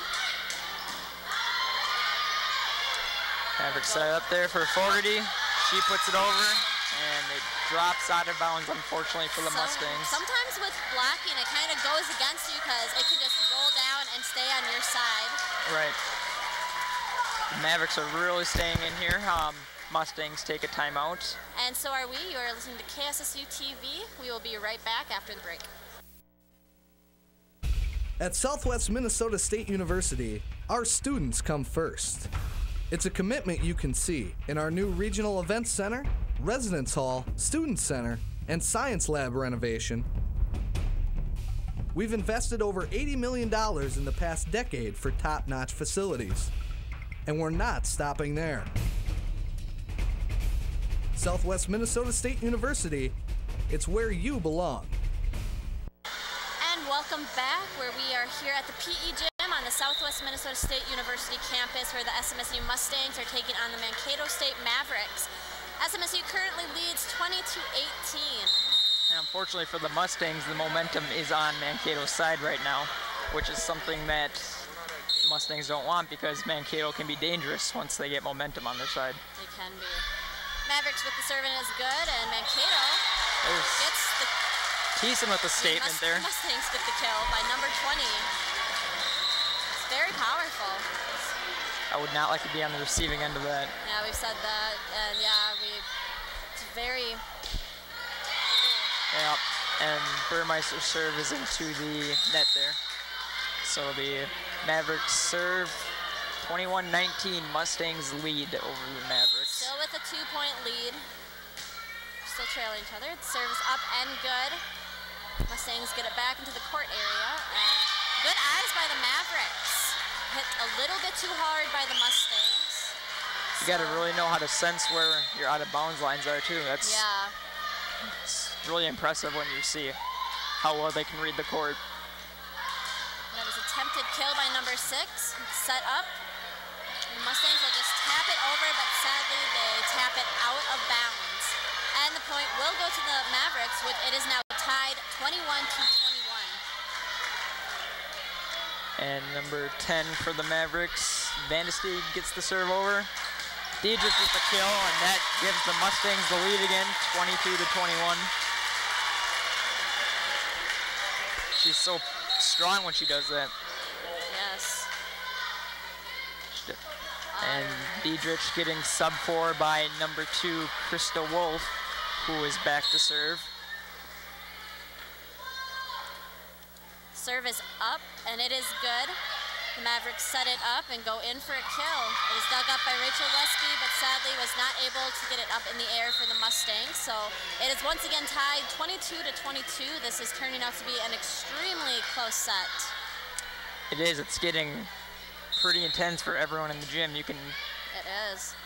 Mavericks set it up there for Fogarty. She puts it over, and it drops out of bounds, unfortunately, for the Mustangs. Sometimes with blocking, it kind of goes against you because it can just roll down and stay on your side. Right. The Mavericks are really staying in here. Mustangs take a timeout. And so are we. You are listening to KSSU TV. We will be right back after the break. At Southwest Minnesota State University, our students come first. It's a commitment you can see in our new Regional Events Center, Residence Hall, Student Center, and Science Lab renovation. We've invested over $80 million in the past decade for top-notch facilities. And we're not stopping there. Southwest Minnesota State University, it's where you belong. And welcome back, where we are here at the PE Gym on the Southwest Minnesota State University campus, where the SMSU Mustangs are taking on the Mankato State Mavericks. SMSU currently leads 20-18. And unfortunately for the Mustangs, the momentum is on Mankato's side right now, which is something that Mustangs don't want, because Mankato can be dangerous once they get momentum on their side. They can be. Mavericks with the serve is good, and Mankato gets the... Thiessen with the statement there. Mustangs get the kill by number 20. It's very powerful. I would not like to be on the receiving end of that. Yeah, we've said that, and yeah, it's very... Yeah, and Burmeister's serve is into the net there. So it'll be Mavericks serve, 21-19, Mustangs lead over the Mavericks. Still with a 2-point lead. Still trailing each other. The serve is up and good. Mustangs get it back into the court area. And good eyes by the Mavericks. Hit a little bit too hard by the Mustangs. You got to really know how to sense where your out of bounds lines are too. It's really impressive when you see how well they can read the court. That was attempted kill by number 6. Set up. The Mustangs will just tap it over, but sadly they tap it out of bounds. And the point will go to the Mavericks, which it is now tied 21-21. And number 10 for the Mavericks, Vandesteed gets the serve over. Diedrich with the kill, and that gives the Mustangs the lead again, 22-21. She's so strong when she does that. Yes. And Diedrich getting sub 4 by number 2, Krista Wolf, who is back to serve. Serve is up, and it is good. The Mavericks set it up and go in for a kill. It is dug up by Rachel Lesby, but sadly was not able to get it up in the air for the Mustangs. So it is once again tied 22 to 22. This is turning out to be an extremely close set. It is. It's getting pretty intense for everyone in the gym. It is.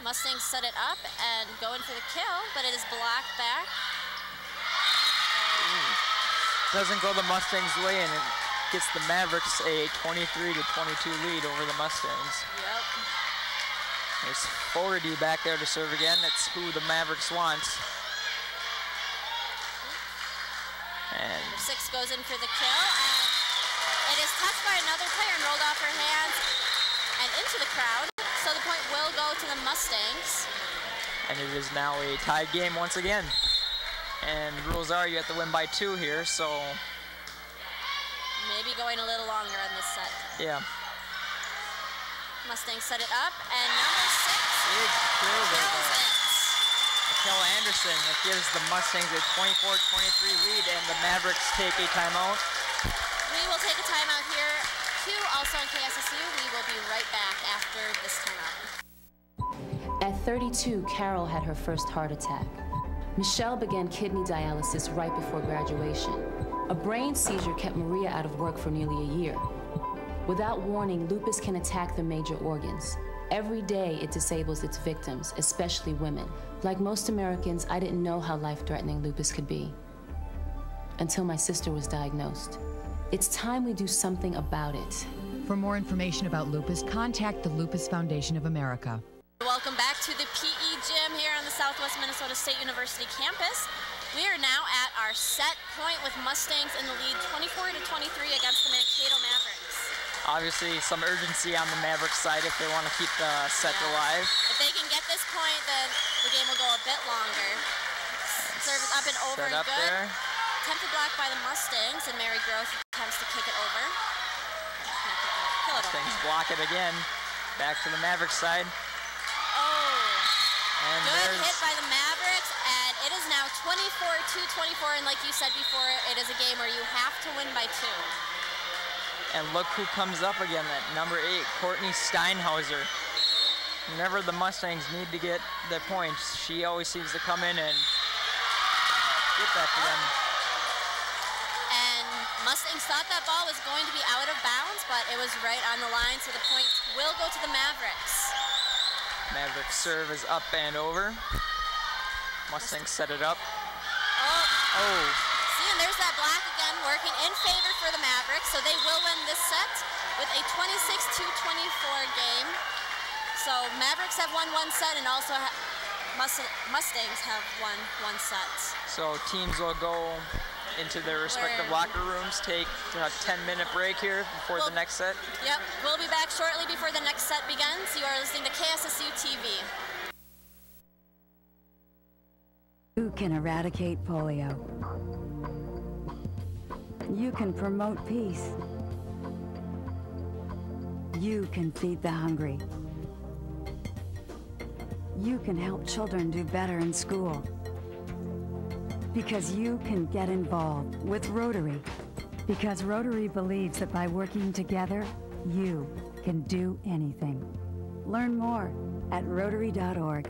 Mustangs set it up and go in for the kill, but it is blocked back. Doesn't go the Mustangs' way, and it gets the Mavericks a 23 to 22 lead over the Mustangs. Yep. There's Fogarty back there to serve again. That's who the Mavericks want. And number 6 goes in for the kill, and it is touched by another player and rolled off her hands and into the crowd. So the point will go to the Mustangs. And it is now a tied game once again. And rules are you have to win by 2 here, so maybe going a little longer on this set. Yeah. Mustangs set it up, and number 6 big kill there. Kills Mikel Anderson, that gives the Mustangs a 24-23 lead, and the Mavericks take a timeout. We will take a timeout here, too, also on KSSU. We will be right back after this timeout. At 32, Carol had her first heart attack. Michelle began kidney dialysis right before graduation. A brain seizure kept Maria out of work for nearly a year. Without warning, lupus can attack the major organs. Every day, it disables its victims, especially women. Like most Americans, I didn't know how life-threatening lupus could be until my sister was diagnosed. It's time we do something about it. For more information about lupus, contact the Lupus Foundation of America. Welcome back to the PE gym here on the Southwest Minnesota State University campus. We are now at our set point with Mustangs in the lead 24 to 23 against the Mankato Mavericks. Obviously some urgency on the Mavericks side if they want to keep the set alive. If they can get this point, then the game will go a bit longer. Serve is up and over set and up good. there. Attempted block by the Mustangs, and Mary Gross attempts to kick it over. Kill it over. Mustangs block it again. Back to the Mavericks side. And good hit by the Mavericks, and it is now 24-24, and like you said before, it is a game where you have to win by 2. And look who comes up again, that number 8, Courtney Steinhauser. Whenever the Mustangs need to get their points, she always seems to come in and get that for them. And Mustangs thought that ball was going to be out of bounds, but it was right on the line, so the point will go to the Mavericks. Mavericks serve is up and over. Mustangs set it up. Oh. See, and there's that block again, working in favor for the Mavericks, so they will win this set with a 26-24 game. So Mavericks have won one set, and also Mustangs have won one set. So teams will go into their respective locker rooms, take a 10-minute break here before the next set. Yep, we'll be back shortly before the next set begins. You are listening to KSSU TV. You can eradicate polio. You can promote peace. You can feed the hungry. You can help children do better in school. Because you can get involved with Rotary. Because Rotary believes that by working together, you can do anything. Learn more at Rotary.org.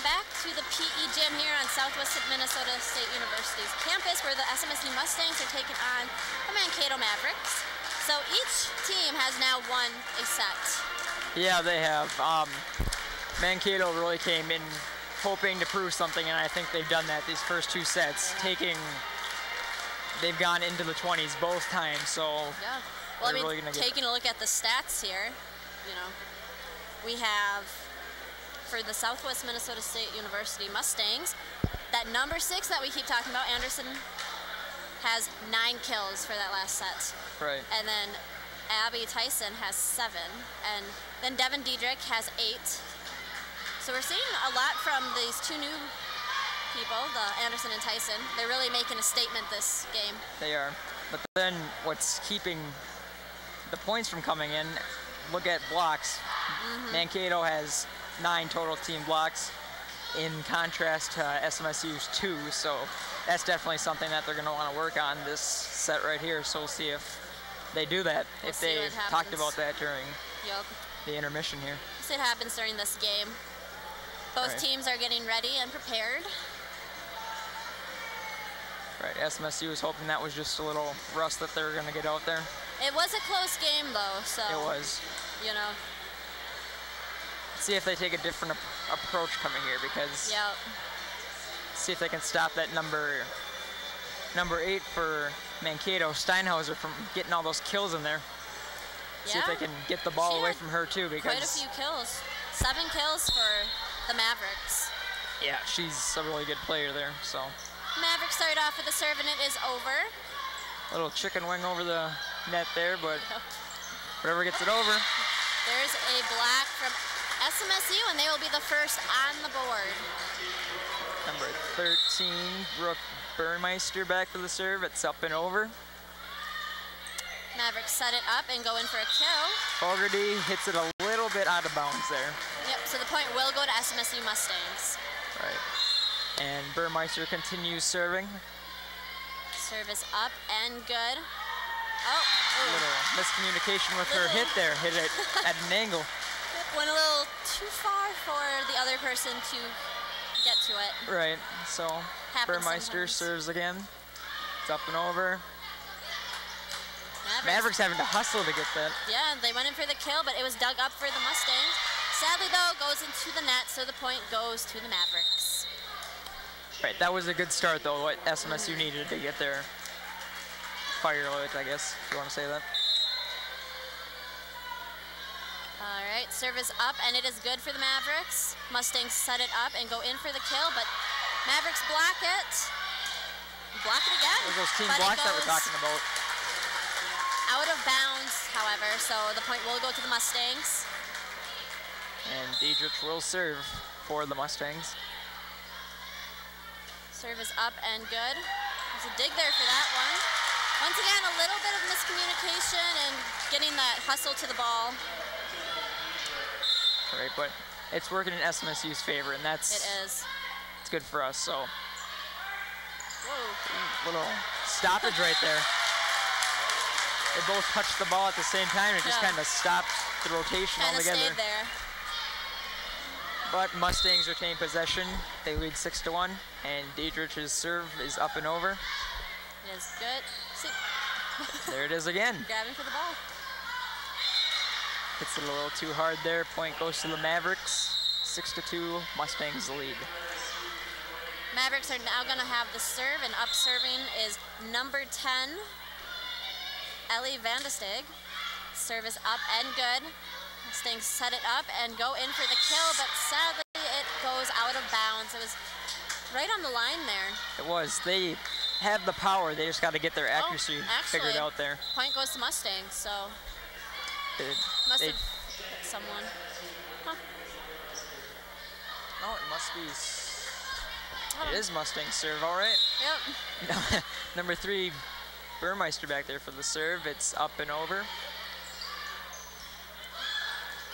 back to the PE gym here on Southwest Minnesota State University's campus, where the SMSU Mustangs are taking on the Mankato Mavericks. So each team has now won a set. Yeah, they have. Mankato really came in hoping to prove something, and I think they've done that these first 2 sets. They've gone into the 20s both times, so yeah. Well, I mean, really taking a look at the stats here, you know, we have for the Southwest Minnesota State University Mustangs, that number 6 that we keep talking about, Anderson, has 9 kills for that last set. Right. And then Abby Tyson has 7, and then Devin Diedrich has 8. So we're seeing a lot from these 2 new people, the Anderson and Tyson. They're really making a statement this game. They are. But then what's keeping the points from coming in, look at blocks. Mankato has 9 total team blocks in contrast to SMSU's 2, so that's definitely something that they're going to want to work on this set right here. So we'll see if they do that, if they talked about that during the intermission here. We'll see what happens during this game. Both teams are getting ready and prepared. Right, SMSU was hoping that was just a little rust that they were going to get out there. It was a close game, though, so. It was. You know. See if they take a different approach coming here, because see if they can stop that number 8 for Mankato, Steinhauser, from getting all those kills in there. See if they can get the ball away from her too, because quite a few kills. 7 kills for the Mavericks. Yeah, she's a really good player there. So Mavericks started off with a serve, and it is over. A little chicken wing over the net there, but whatever gets it over. There's a block from SMSU, and they will be the first on the board. Number 13, Brooke Burmeister, back for the serve. It's up and over. Mavericks set it up and go in for a kill. Fogarty hits it a little bit out of bounds there. Yep, so the point will go to SMSU Mustangs. Right. And Burmeister continues serving. Serve is up and good. Oh, a little miscommunication with her hit there. Hit it at an angle. Went a little too far for the other person to get to it. Right, so Burmeister serves again. It's up and over. Mavericks having to hustle to get that. Yeah, they went in for the kill, but it was dug up for the Mustangs. Sadly, though, goes into the net, so the point goes to the Mavericks. Right, that was a good start, though, what SMSU needed to get their fire lit, I guess, if you want to say that. All right, serve is up, and it is good for the Mavericks. Mustangs set it up and go in for the kill, but Mavericks block it. Block it again. Those team blocks that we're talking about. Out of bounds, however, so the point will go to the Mustangs. And Diedrich will serve for the Mustangs. Serve is up and good. There's a dig there for that one. Once again, a little bit of miscommunication and getting that hustle to the ball. Right, but it's working in SMSU's favor, and that's it's good for us. So, little stoppage right there. They both touched the ball at the same time. It just kind of stopped the rotation altogether. Stayed there. But Mustangs retain possession. They lead 6-1, and Diedrich's serve is up and over. It is good. See. There it is again. Grabbing for the ball. Hits it a little too hard there. Point goes to the Mavericks. 6-2, Mustangs lead. Mavericks are now going to have the serve, and up serving is number 10, Ellie Vandesteg. Serve is up and good. Mustangs set it up and go in for the kill, but sadly it goes out of bounds. It was right on the line there. It was. They have the power. They just got to get their accuracy figured out there. Point goes to Mustangs, so must have hit someone. Huh. No, it must be. It is Mustang serve, all right. Yep. Number 3, Burmeister back there for the serve. It's up and over.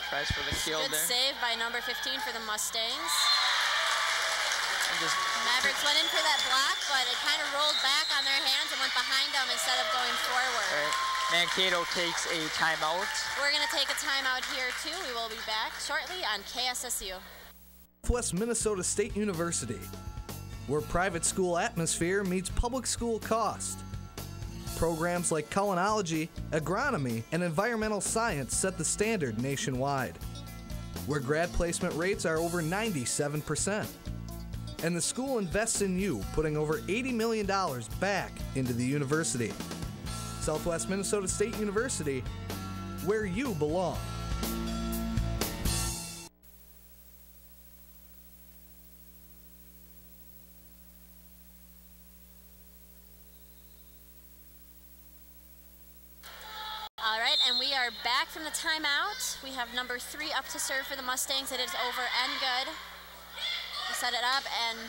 Tries for the kill there. Good save by number 15 for the Mustangs. Mavericks went in for that block, but it kind of rolled back on their hands and went behind them instead of going forward. Right. Mankato takes a timeout. We're going to take a timeout here, too. We will be back shortly on KSSU. Southwest Minnesota State University, where private school atmosphere meets public school cost. Programs like culinology, agronomy, and environmental science set the standard nationwide, where grad placement rates are over 97%. And the school invests in you, putting over $80 million back into the university. Southwest Minnesota State University, where you belong. All right, and we are back from the timeout. We have number 3 up to serve for the Mustangs. It is over and good. We set it up, and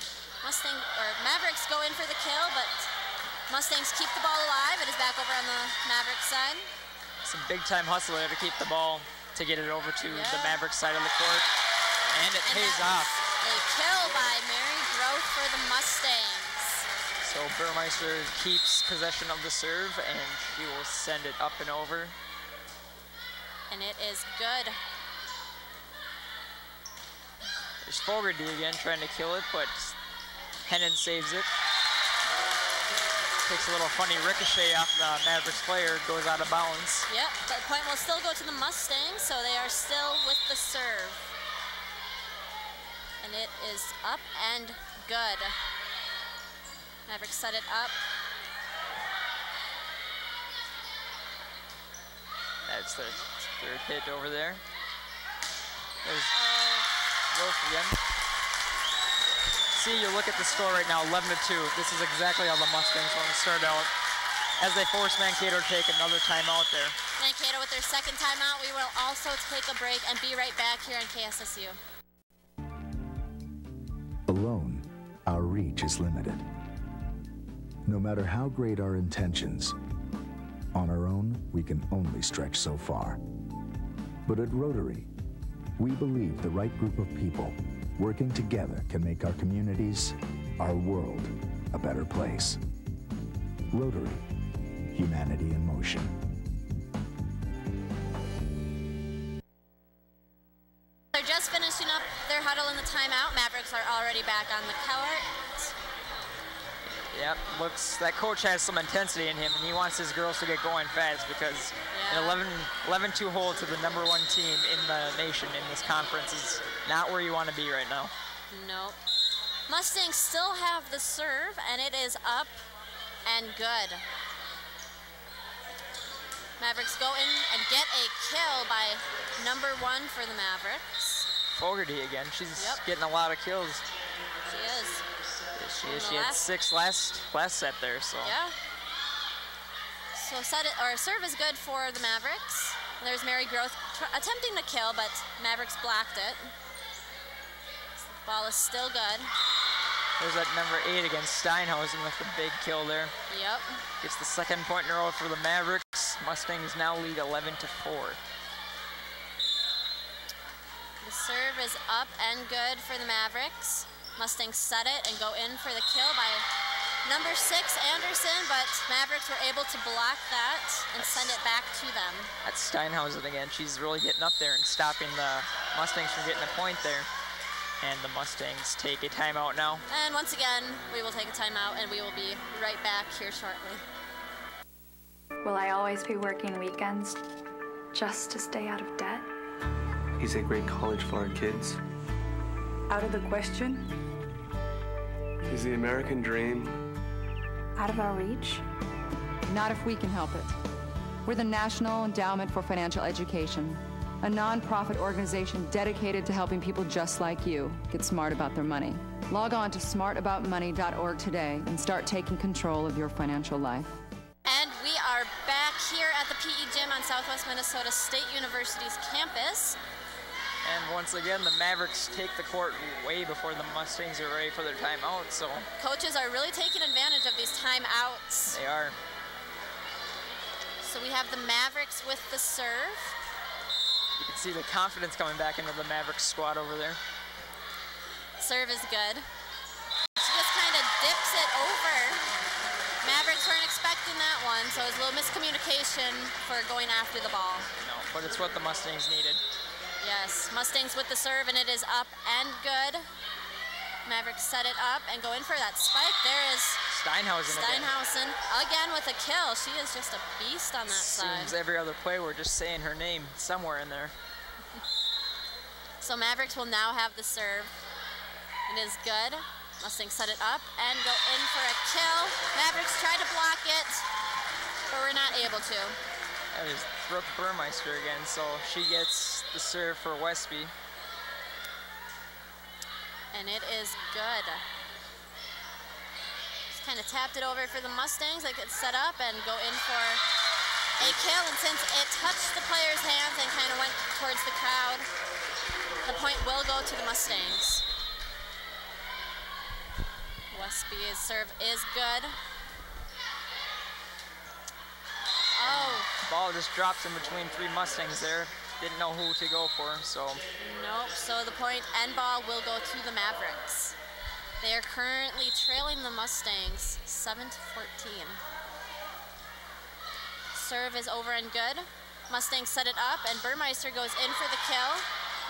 Mavericks go in for the kill, but Mustangs keep the ball alive. It is back over on the Mavericks side. Some big-time hustle there to keep the ball, to get it over to the Mavericks side of the court, and it pays off. A kill by Mary Groth for the Mustangs. So Burmeister keeps possession of the serve, and she will send it up and over. And it is good. There's Fogarty again trying to kill it, but Hennon saves it. Takes a little funny ricochet off the Mavericks player, goes out of bounds. Yep, but the point will still go to the Mustangs, so they are still with the serve. And it is up and good. Mavericks set it up. That's the third hit over there. There's Wolf again. See, you look at the score right now, 11-2. This is exactly how the Mustangs want to start out, as they force Mankato to take another timeout there. Mankato with their second timeout. We will also take a break and be right back here on KSSU. Alone, our reach is limited. No matter how great our intentions, on our own, we can only stretch so far. But at Rotary, we believe the right group of people working together can make our communities, our world, a better place. Rotary, humanity in motion. They're just finishing up their huddle in the timeout. Mavericks are already back on the court. Yep, looks that coach has some intensity in him, and he wants his girls to get going fast, because an 11-2 hold to the #1 team in the nation in this conference is not where you want to be right now. Nope. Mustangs still have the serve, and it is up and good. Mavericks go in and get a kill by #1 for the Mavericks. Fogarty again. She's getting a lot of kills. She is. She had 6 last set there, so. Yeah. So serve is good for the Mavericks. There's Mary Groth attempting to kill, but Mavericks blocked it. So the ball is still good. There's that number 8 against Steinhausen with the big kill there. Yep. Gets the second point in a row for the Mavericks. Mustangs now lead 11-4. The serve is up and good for the Mavericks. Mustangs set it and go in for the kill by number 6, Anderson, but Mavericks were able to block that and send it back to them. That's Steinhausen again. She's really getting up there and stopping the Mustangs from getting a point there. And the Mustangs take a timeout now. And once again, we will take a timeout, and we will be right back here shortly. Will I always be working weekends just to stay out of debt? He's a great college for our kids. Out of the question? He's the American dream. Out of our reach? Not if we can help it. We're the National Endowment for Financial Education, a non-profit organization dedicated to helping people just like you get smart about their money. Log on to smartaboutmoney.org today and start taking control of your financial life. And we are back here at the PE gym on Southwest Minnesota State University's campus. And once again, the Mavericks take the court way before the Mustangs are ready for their timeout, so. Coaches are really taking advantage of these timeouts. They are. So we have the Mavericks with the serve. You can see the confidence coming back into the Mavericks squad over there. Serve is good. She just kind of dips it over. Mavericks weren't expecting that one, so it was a little miscommunication for going after the ball. No, but it's what the Mustangs needed. Yes, Mustangs with the serve, and it is up and good. Mavericks set it up and go in for that spike. There is Steinhausen again with a kill. She is just a beast on that side. Seems every other play we're just saying her name somewhere in there. So Mavericks will now have the serve. It is good. Mustangs set it up and go in for a kill. Mavericks try to block it, but we're not able to. That is Brooke Burmeister again, so she gets the serve for Westby. And it is good. Just kind of tapped it over for the Mustangs. They could set up and go in for a kill, and since it touched the player's hands and kind of went towards the crowd, the point will go to the Mustangs. Westby's serve is good. Oh. Ball just drops in between three Mustangs there. Didn't know who to go for, so. Nope, so the point and ball will go to the Mavericks. They are currently trailing the Mustangs 7-14. Serve is over and good. Mustangs set it up and Burmeister goes in for the kill.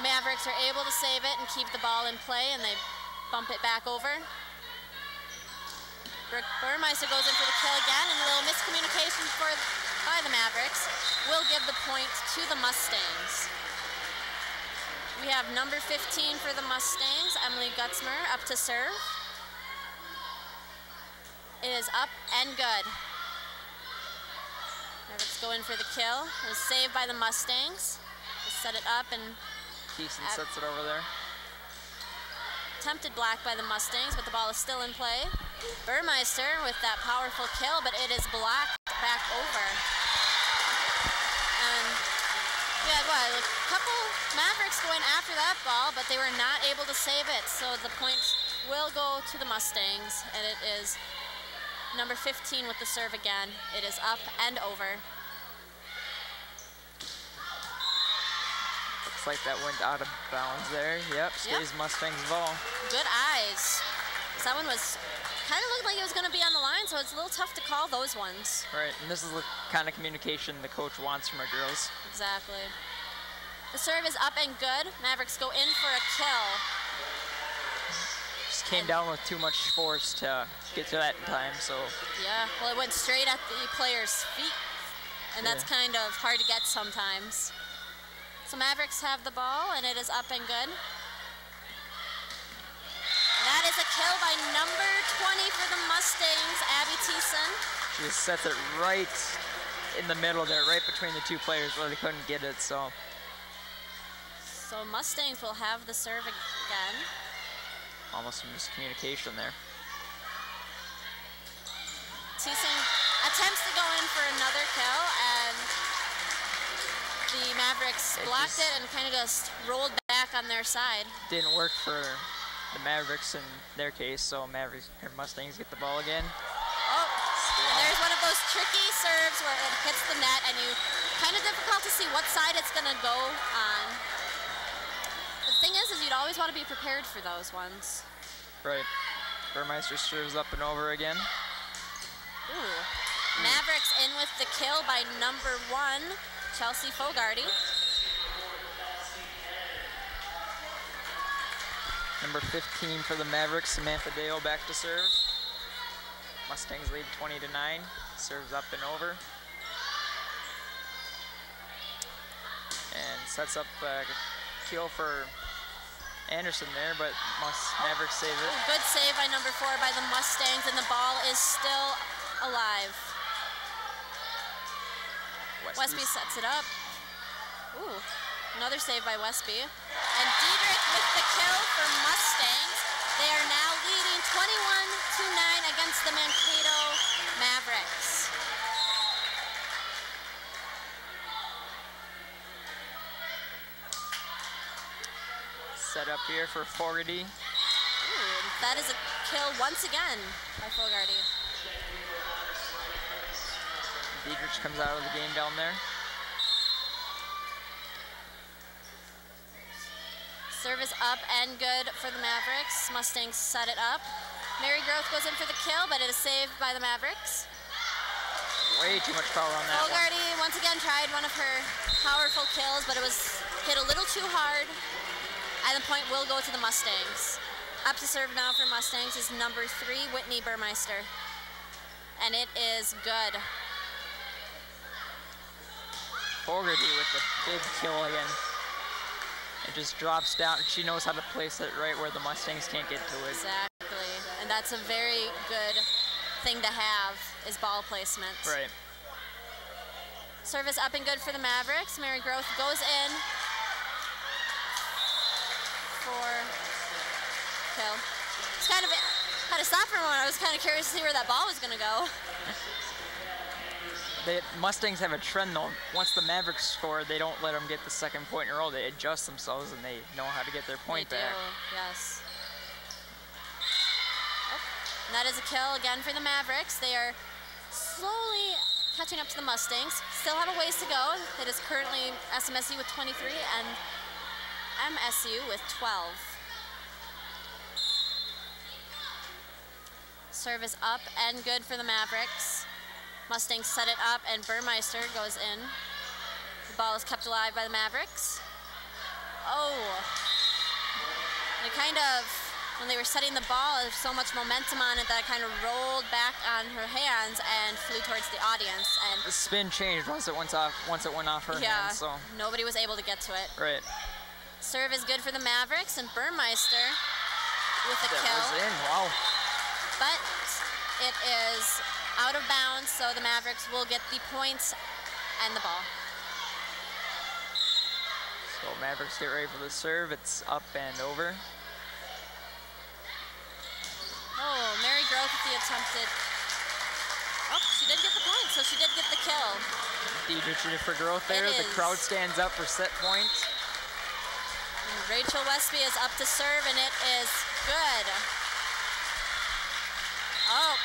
Mavericks are able to save it and keep the ball in play, and they bump it back over. Burmeister goes in for the kill again, and a little miscommunication by the Mavericks will give the point to the Mustangs. We have number 15 for the Mustangs, Emily Gutzmer, up to serve. It is up and good. Mavericks go in for the kill. It was saved by the Mustangs. They set it up and Keeson sets it over there. Attempted block by the Mustangs, but the ball is still in play. Burmeister with that powerful kill, but it is blocked back over. And we had a couple Mavericks going after that ball, but they were not able to save it. So the point will go to the Mustangs, and it is number 15 with the serve again. It is up and over. Looks like that went out of bounds there. Yep, stays Mustangs ball. Good eyes. So that one was kind of looked like it was going to be on the line, so it's a little tough to call those ones. Right, and this is the kind of communication the coach wants from our girls. Exactly. The serve is up and good. Mavericks go in for a kill. Just came down with too much force to get to that in time, so. Yeah, well, it went straight at the player's feet, and that's kind of hard to get sometimes. So Mavericks have the ball, and it is up and good. That is a kill by number 20 for the Mustangs, Abby Thiessen. She just sets it right in the middle there, right between the two players where they couldn't get it, so. So Mustangs will have the serve again. Almost some miscommunication there. Thiessen attempts to go in for another kill, and the Mavericks blocked it and kind of just rolled back on their side. Didn't work for the Mavericks in their case, so Mustangs get the ball again. Oh, and there's one of those tricky serves where it hits the net and you kind of difficult to see what side it's going to go on. The thing is you'd always want to be prepared for those ones. Right. Burmeister serves up and over again. Ooh. Mavericks in with the kill by number 1, Chelsea Fogarty. Number 15 for the Mavericks, Samantha Dale back to serve. Mustangs lead 20-9. Serves up and over. And sets up a kill for Anderson there, but Mavericks save it. Good save by number 4 by the Mustangs, and the ball is still alive. Westby sets it up. Ooh, another save by Westby. And Diedrich with the kill for Mustangs. They are now leading 21-9 against the Mankato Mavericks. Set up here for Fogarty. Ooh, that is a kill once again by Fogarty. Diedrich comes out of the game down there. Service up and good for the Mavericks. Mustangs set it up. Mary Groth goes in for the kill, but it is saved by the Mavericks. Way too much power on that Fogarty once again tries tried one of her powerful kills, but it was hit a little too hard, and the point will go to the Mustangs. Up to serve now for Mustangs is number 3, Whitney Burmeister. And it is good. Fogarty with the big kill again. It just drops down. She knows how to place it right where the Mustangs can't get to it. Exactly. And that's a very good thing to have, is ball placement. Right. Service up and good for the Mavericks. Mary Groth goes in for kill. It's kind of had to stop for a moment. I was kind of curious to see where that ball was going to go. The Mustangs have a trend though. Once the Mavericks score, they don't let them get the second point in a row. They adjust themselves and they know how to get their point they back. Do, yes. Oh, and that is a kill again for the Mavericks. They are slowly catching up to the Mustangs. Still have a ways to go. It is currently SMSU with 23 and MSU with 12. Service up and good for the Mavericks. Mustangs set it up and Burmeister goes in. The ball is kept alive by the Mavericks. Oh. And it kind of, when they were setting the ball, there's so much momentum on it that it kind of rolled back on her hands and flew towards the audience. And the spin changed once it went off her hands. So nobody was able to get to it. Right. Serve is good for the Mavericks and Burmeister with a kill. That was in, wow. But it is out of bounds, so the Mavericks will get the points and the ball. So Mavericks get ready for the serve. It's up and over. Oh, Mary Groth with the attempted. Oh, she did get the point, so she did get the kill. Deidre for Groth there. The crowd stands up for set point. And Rachel Westby is up to serve, and it is good. Oh,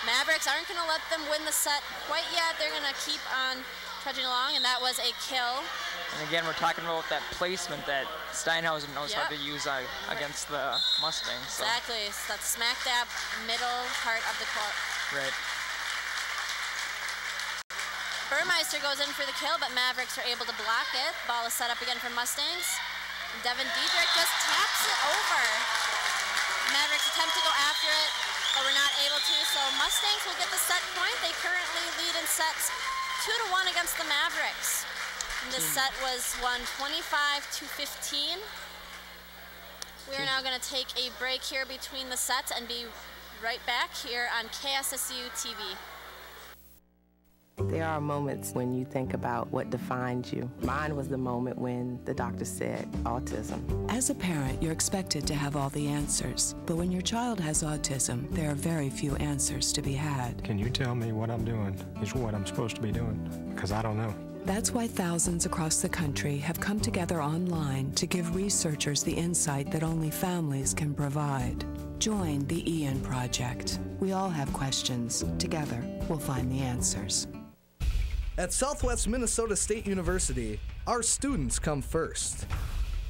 Mavericks aren't going to let them win the set quite yet. They're going to keep on trudging along, and that was a kill. And again, we're talking about that placement that Steinhausen knows how to use against the Mustangs. So. Exactly. So that's smack dab middle part of the court. Right. Burmeister goes in for the kill, but Mavericks are able to block it. Ball is set up again for Mustangs. Devin Diedrich just taps it over. Mavericks attempt to go after it, but we're not able to, so Mustangs will get the set point. They currently lead in sets 2-1 against the Mavericks. And this set was won 25-15. We are now going to take a break here between the sets and be right back here on KSSU TV. There are moments when you think about what defines you. Mine was the moment when the doctor said autism. As a parent, you're expected to have all the answers. But when your child has autism, there are very few answers to be had. Can you tell me what I'm doing is what I'm supposed to be doing? Because I don't know. That's why thousands across the country have come together online to give researchers the insight that only families can provide. Join the Ian Project. We all have questions. Together, we'll find the answers. At Southwest Minnesota State University, our students come first.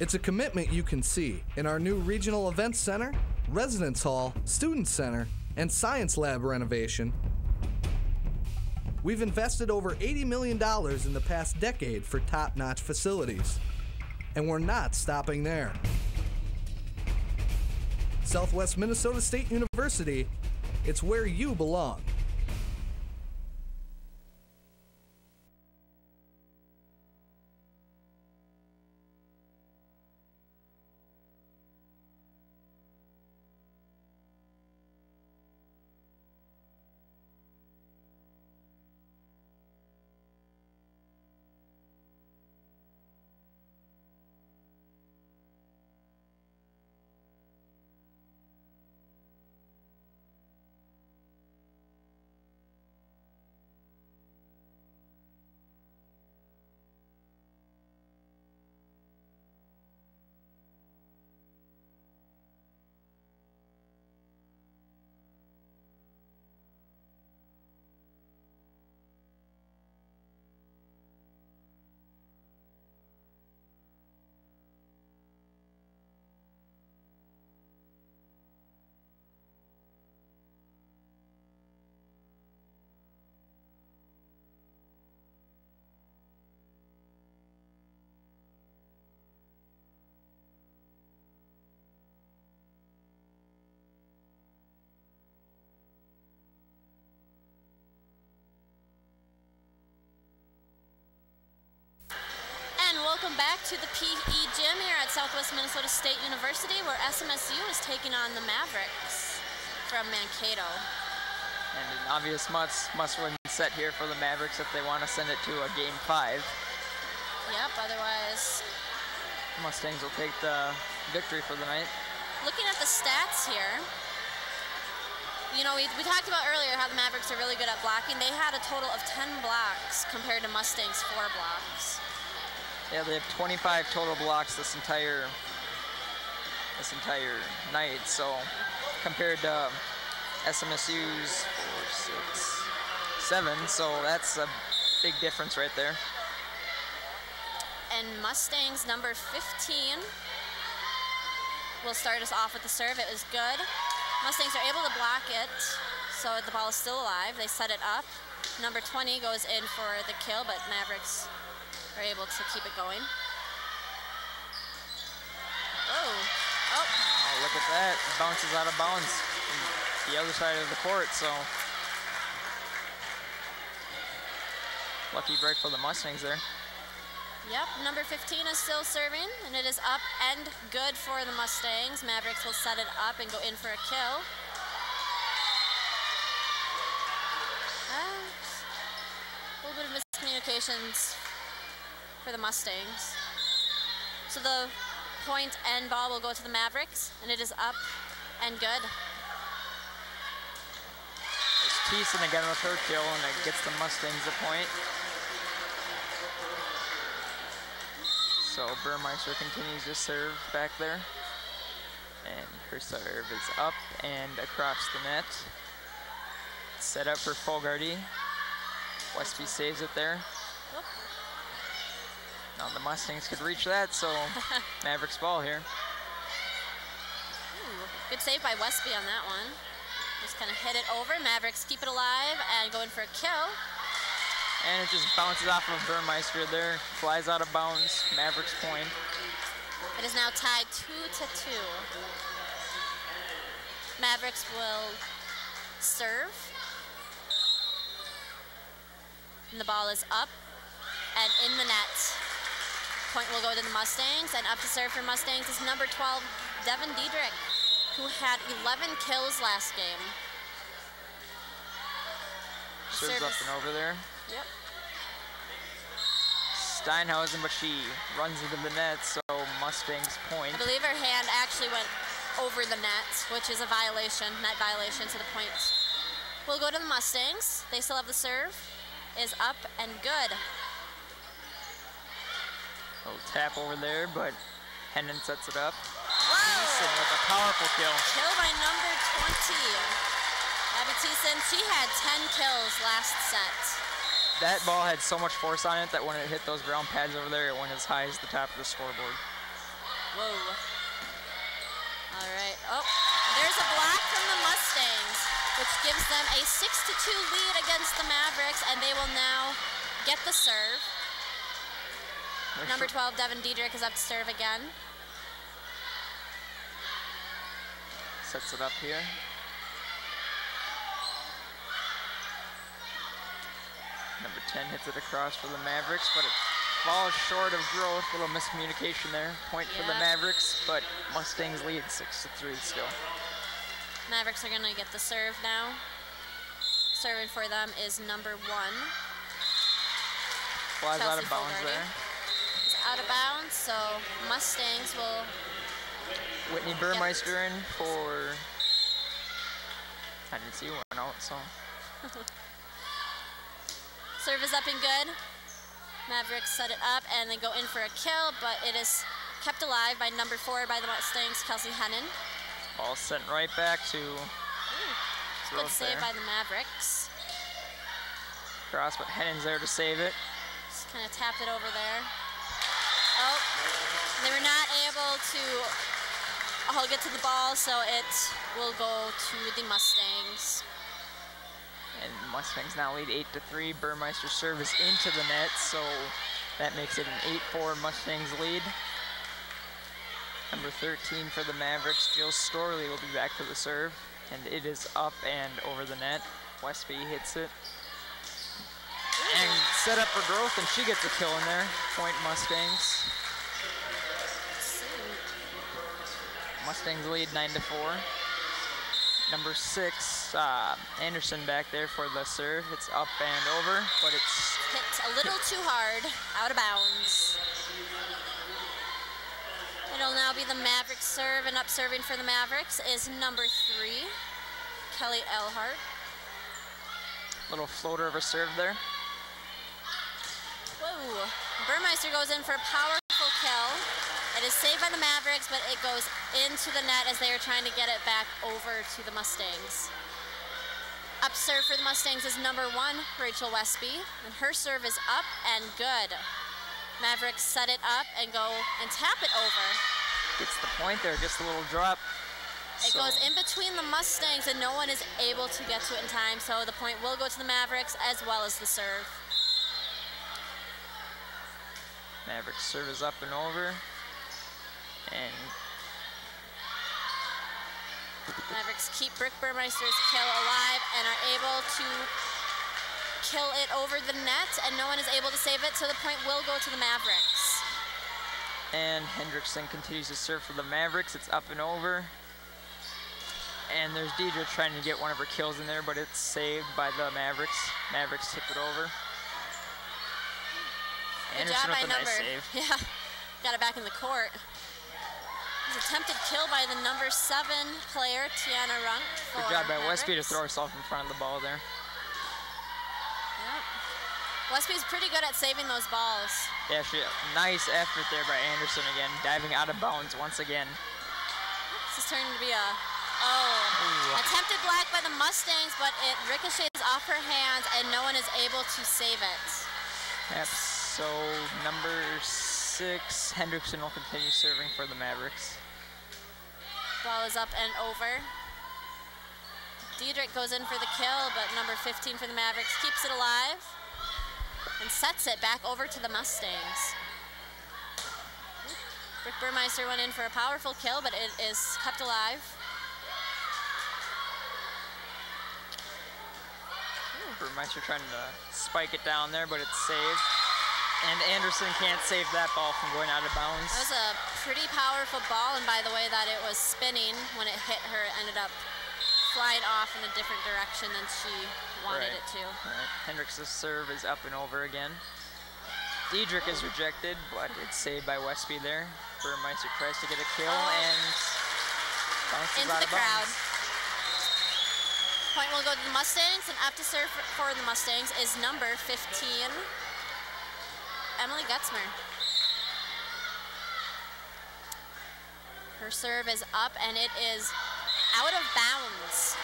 It's a commitment you can see in our new Regional Events Center, Residence Hall, Student Center, and Science Lab renovation. We've invested over $80 million in the past decade for top-notch facilities. And we're not stopping there. Southwest Minnesota State University, it's where you belong. welcome back to the PE gym here at Southwest Minnesota State University, where SMSU is taking on the Mavericks from Mankato. And an obvious must-win set here for the Mavericks if they want to send it to a Game 5. Yep, otherwise Mustangs will take the victory for the night. Looking at the stats here, you know, we talked about earlier how the Mavericks are really good at blocking. They had a total of 10 blocks compared to Mustangs' 4 blocks. Yeah, they have 25 total blocks this entire night. So compared to SMSU's 4, 6, 7, so that's a big difference right there. And Mustangs number 15 will start us off with the serve. It was good. Mustangs are able to block it, so the ball is still alive. They set it up. Number 20 goes in for the kill, but Mavericks are able to keep it going. Oh, look at that. It bounces out of bounds from the other side of the court, so lucky break for the Mustangs there. Yep, number 15 is still serving, and it is up and good for the Mustangs. Mavericks will set it up and go in for a kill. A little bit of miscommunications for the Mustangs. So the point and ball will go to the Mavericks, and it is up and good. There's Thiessen again with her kill, and it gets the Mustangs a point. So Burmeister continues to serve back there. And her serve is up and across the net. Set up for Fogarty. Westby saves it there. Whoop. Now the Mustangs could reach that, so Mavericks ball here. Ooh, good save by Westby on that one. Just kind of hit it over. Mavericks keep it alive and go in for a kill. And it just bounces off of Burmeister there, flies out of bounds, Mavericks point. It is now tied 2-2. Mavericks will serve. And the ball is up and in the net. Point will go to the Mustangs, and up to serve for Mustangs is number 12, Devin Diedrich, who had 11 kills last game. Serves up and over there. Yep. Steinhausen, but she runs into the net, so Mustangs point. I believe her hand actually went over the net, which is a violation, net violation, so the point will go to the Mustangs. They still have the serve. Is up and good. A little tap over there, but Hennon sets it up. Whoa! Thiessen with a powerful kill. Kill by number 20. Abby Thiessen, she had 10 kills last set. That ball had so much force on it that when it hit those ground pads over there, it went as high as the top of the scoreboard. Whoa. All right. Oh, there's a block from the Mustangs, which gives them a 6-2 lead against the Mavericks, and they will now get the serve. Number 12, Devin Diedrich, is up to serve again. Sets it up here. Number 10 hits it across for the Mavericks, but it falls short of growth. A little miscommunication there. Point for the Mavericks, but Mustangs lead 6-3 still. Mavericks are going to get the serve now. Serving for them is number 1. Flies Chelsea out of bounds Fogarty. there. It's out of bounds, so Mustangs will... Whitney Burmeister in for... I didn't see who went out, so... Serve is up and good. Mavericks set it up and they go in for a kill, but it is kept alive by number 4 by the Mustangs, Kelsey Hennon. Ball sent right back to... Good save by the Mavericks. Cross, but Hennon's there to save it. Just kind of tapped it over there. Oh, they were not able to all get to the ball, so it will go to the Mustangs. And Mustangs now lead 8-3. Burmeister's service into the net, so that makes it an 8-4 Mustangs lead. Number 13 for the Mavericks, Jill Storley, will be back for the serve, and it is up and over the net. Westby hits it. Ooh, And set up for growth, and she gets a kill in there. Point Mustangs. Mustangs lead 9-4. Number 6, Anderson back there for the serve. It's up and over, but it's hit a little too hard, out of bounds. It'll now be the Mavericks serve, and up serving for the Mavericks is number 3, Kelly Elhart. Little floater of a serve there. Whoa, Burmeister goes in for a powerful kill. It is saved by the Mavericks, but it goes into the net as they are trying to get it back over to the Mustangs. Up serve for the Mustangs is number 1, Rachel Westby, and her serve is up and good. Mavericks set it up and go and tap it over. Gets the point there, just a little drop. It goes in between the Mustangs and no one is able to get to it in time, so the point will go to the Mavericks as well as the serve. Mavericks serve is up and over. And Mavericks keep Brick Burmeister's kill alive and are able to kill it over the net, and no one is able to save it, so the point will go to the Mavericks. And Hendrickson continues to serve for the Mavericks. It's up and over. And there's Deidre trying to get one of her kills in there, but it's saved by the Mavericks. Mavericks tip it over. Good Anderson job by with a nice save. Yeah, got it back in the court. Attempted kill by the number 7 player, Tiana Runk. Good job by Westby to throw herself in front of the ball there. Yep. Westby's pretty good at saving those balls. Yeah, nice effort there by Anderson again, diving out of bounds once again. This is turning to be a, attempted block by the Mustangs, but it ricochets off her hands and no one is able to save it. Yep, so number 6, Hendrickson will continue serving for the Mavericks. Ball is up and over. Diedrich goes in for the kill, but number 15 for the Mavericks keeps it alive and sets it back over to the Mustangs. Brick Burmeister went in for a powerful kill, but it is kept alive. Burmeister trying to spike it down there, but it's saved. And Anderson can't save that ball from going out of bounds. That was a pretty powerful ball, and by the way that it was spinning when it hit her, it ended up flying off in a different direction than she wanted it to. Right. Hendricks' serve is up and over again. Diedrich is rejected, but it's saved by Westby there. Burmeister tries to get a kill and bounces into out the of crowd. bounds. Point will go to the Mustangs, and up to serve for the Mustangs is number 15. Emily Gutzmer. Her serve is up and it is out of bounds.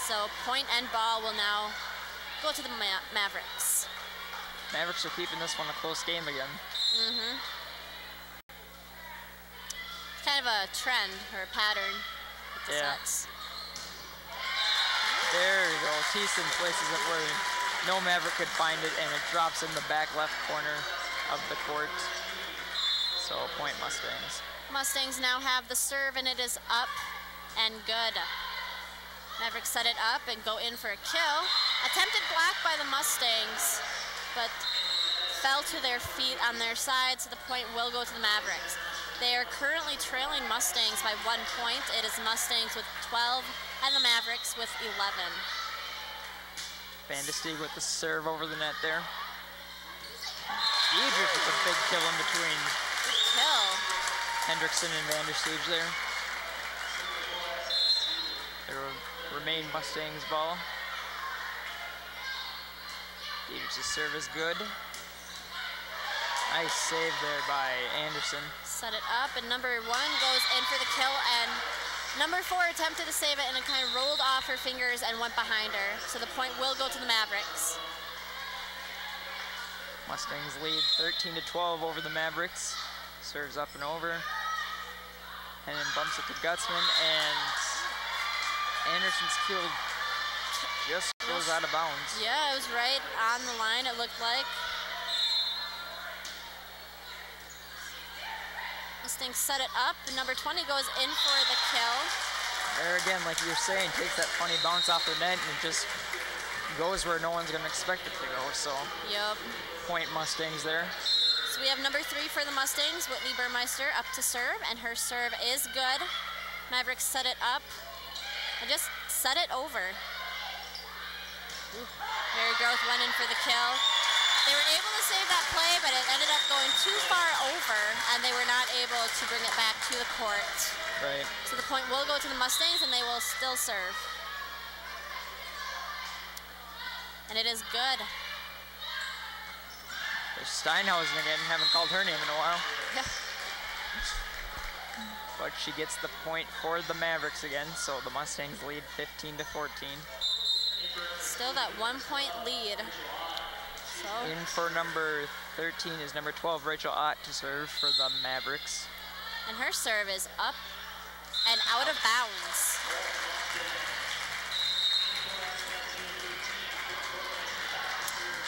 So point and ball will now go to the Mavericks. Mavericks are keeping this one a close game again. It's kind of a trend or a pattern with the sets. There you go. Thiessen places it where no Maverick could find it, and it drops in the back left corner of the court. So point Mustangs. Mustangs now have the serve, and it is up and good. Mavericks set it up and go in for a kill. Attempted block by the Mustangs, but fell to their feet on their side, so the point will go to the Mavericks. They are currently trailing Mustangs by 1 point. It is Mustangs with 12 and the Mavericks with 11. Van de Steeg with the serve over the net there. Diedrich with a big kill in between. Good kill. Hendrickson and Van der Steeg there. They remain Mustangs ball. Diedrich's serve is good. Nice save there by Anderson. Set it up, and number 1 goes in for the kill, and number 4 attempted to save it, and it kind of rolled off her fingers and went behind her. So the point will go to the Mavericks. Mustangs lead 13-12 over the Mavericks. Serves up and over. And then bumps it to Gutzman, and Anderson's kill just goes out of bounds. Yeah, it was right on the line, it looked like. Mustangs set it up, and number 20 goes in for the kill. There again, like you're saying, takes that funny bounce off the net and it just goes where no one's going to expect it to go. So, yep. Point Mustangs there. So we have number 3 for the Mustangs, Whitney Burmeister, up to serve, and her serve is good. Mavericks set it up and just set it over. Mary Groth went in for the kill. They were able to save that play, but it ended up going too far over, and they were not able to bring it back to the court. Right. So the point will go to the Mustangs, and they will still serve. And it is good. There's Steinhausen again, haven't called her name in a while. Yeah. But she gets the point for the Mavericks again, so the Mustangs lead 15-14. Still that 1-point lead. So. In for number 13 is number 12, Rachel Ott, to serve for the Mavericks. And her serve is up and out of bounds.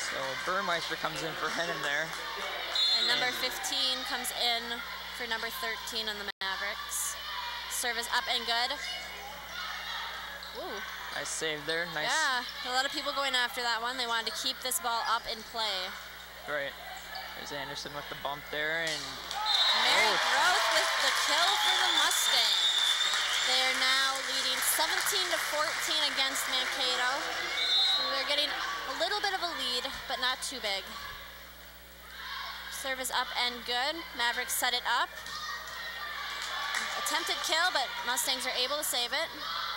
So Burmeister comes in for Hennon there. And number 15 comes in for number 13 on the Mavericks. Serve is up and good. Ooh. Nice save there. Nice. Yeah, a lot of people going after that one. They wanted to keep this ball up in play. Right. There's Anderson with the bump there, and Mary Groth with the kill for the Mustangs. They are now leading 17-14 against Mankato. So they're getting a little bit of a lead, but not too big. Serve is up and good. Mavericks set it up. Attempted kill, but Mustangs are able to save it.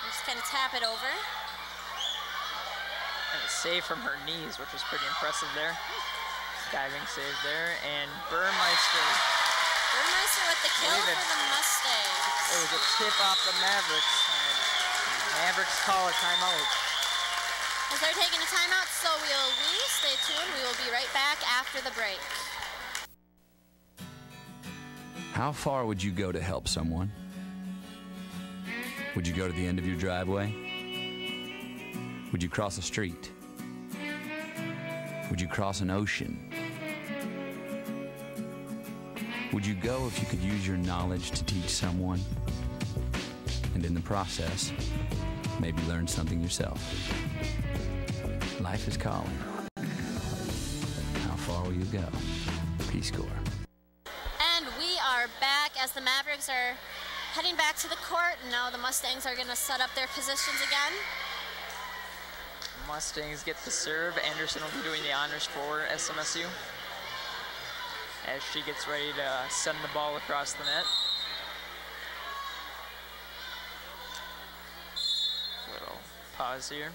Just kind of tap it over. And a save from her knees, which was pretty impressive there. Diving save there, and Burmeister. Burmeister with the kill for the Mustangs. It was a tip off the Mavericks, and Mavericks call a timeout. As they're taking a timeout, so will we. Stay tuned. We will be right back after the break. How far would you go to help someone? Would you go to the end of your driveway? Would you cross a street? Would you cross an ocean? Would you go if you could use your knowledge to teach someone? And in the process, maybe learn something yourself. Life is calling. How far will you go? Peace Corps. And we are back as the Mavericks are heading back to the court. Now the Mustangs are going to set up their positions again. Mustangs get the serve. Anderson will be doing the honors for SMSU as she gets ready to send the ball across the net. Little pause here.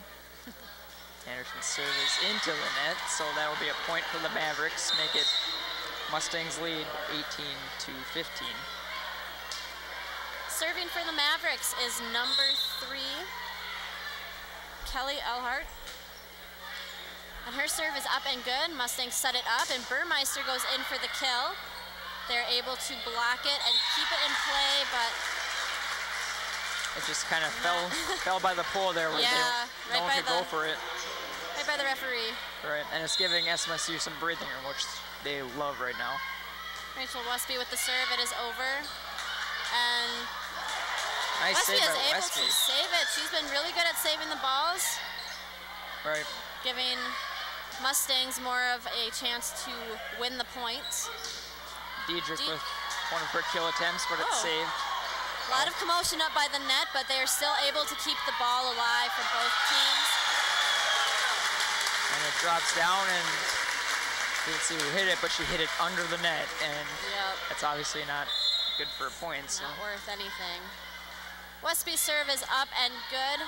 Anderson's serve is into the net, so that will be a point for the Mavericks. Make it Mustangs lead 18-15. Serving for the Mavericks is number 3, Kelly Elhart. And her serve is up and good. Mustangs set it up, and Burmeister goes in for the kill. They're able to block it and keep it in play, but it just kind of fell by the pole there. Where no one could go for it. Right by the referee. Right, and it's giving SMSU some breathing room, which they love right now. Rachel Westby with the serve. It is over, and nice Westby save is by able Westby. to save it. She's been really good at saving the balls. Right. Giving Mustangs more of a chance to win the point. Diedrich with one of her kill attempts, but it's saved. A lot of commotion up by the net, but they are still able to keep the ball alive for both teams. And it drops down, and didn't see who hit it, but she hit it under the net, and that's obviously not good for points. Not worth anything. Westby's serve is up and good.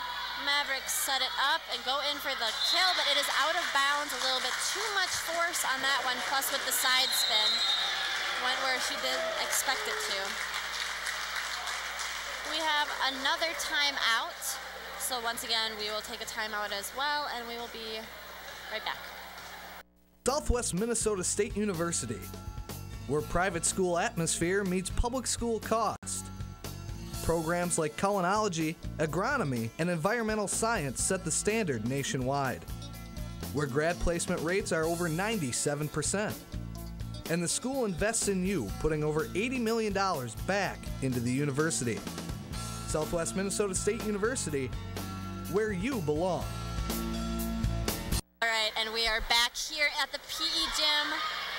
Mavericks set it up and go in for the kill, but it is out of bounds. A little bit too much force on that one, plus with the side spin. Went where she didn't expect it to. We have another timeout. So once again, we will take a timeout as well, and we will be right back. Southwest Minnesota State University, where private school atmosphere meets public school cost. Programs like culinology, agronomy, and environmental science set the standard nationwide, where grad placement rates are over 97%. And the school invests in you, putting over $80 million back into the university. Southwest Minnesota State University, where you belong. We are back here at the PE gym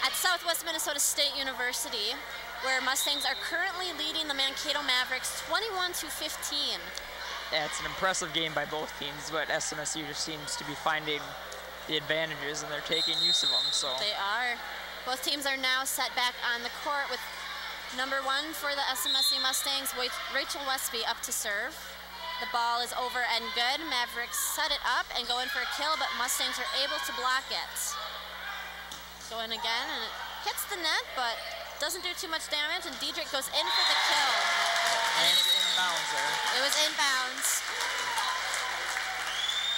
at Southwest Minnesota State University, where Mustangs are currently leading the Mankato Mavericks 21-15. Yeah, it's an impressive game by both teams, but SMSU just seems to be finding the advantages, and they're taking use of them. So they are. Both teams are now set back on the court with number 1 for the SMSU Mustangs, Rachel Westby, up to serve. The ball is over and good. Mavericks set it up and go in for a kill, but Mustangs are able to block it. Go in again, and it hits the net, but doesn't do too much damage, and Diedrich goes in for the kill. And it's inbounds there. It was inbounds.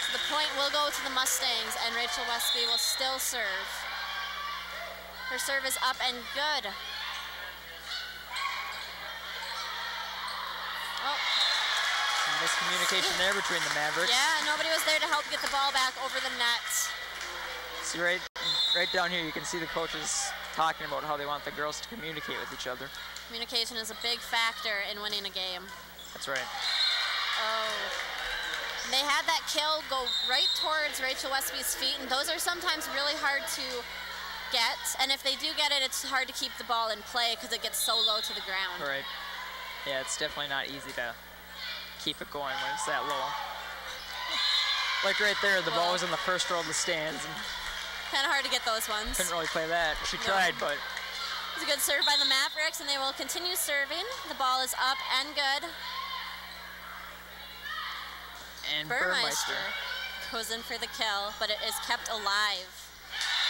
So the point will go to the Mustangs, and Rachel Westby will still serve. Her serve is up and good. Oh. Miscommunication there between the Mavericks. Yeah, nobody was there to help get the ball back over the net. See, right down here, you can see the coaches talking about how they want the girls to communicate with each other. Communication is a big factor in winning a game. That's right. Oh. They had that kill go right towards Rachel Westby's feet, and those are sometimes really hard to get. And if they do get it, it's hard to keep the ball in play because it gets so low to the ground. Right. Yeah, it's definitely not easy to keep it going when it's that low. Like right there, the ball was in the first row of the stands. Kind of hard to get those ones. Couldn't really play that. She tried, but... It was a good serve by the Mavericks, and they will continue serving. The ball is up and good. And Burmeister goes in for the kill, but it is kept alive.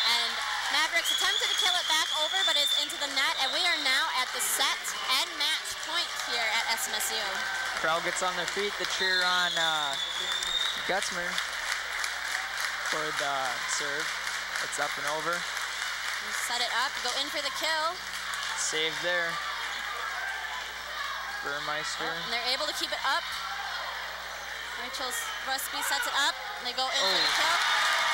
And Mavericks attempted to kill it back over, but it's into the net, and we are now at the set and match point here at SMSU. Crowd gets on their feet to cheer on Gutzmer for the serve. It's up and over. You set it up, go in for the kill. Saved there. Burmeister. And they're able to keep it up. Rachel Westby sets it up. They go in for the kill.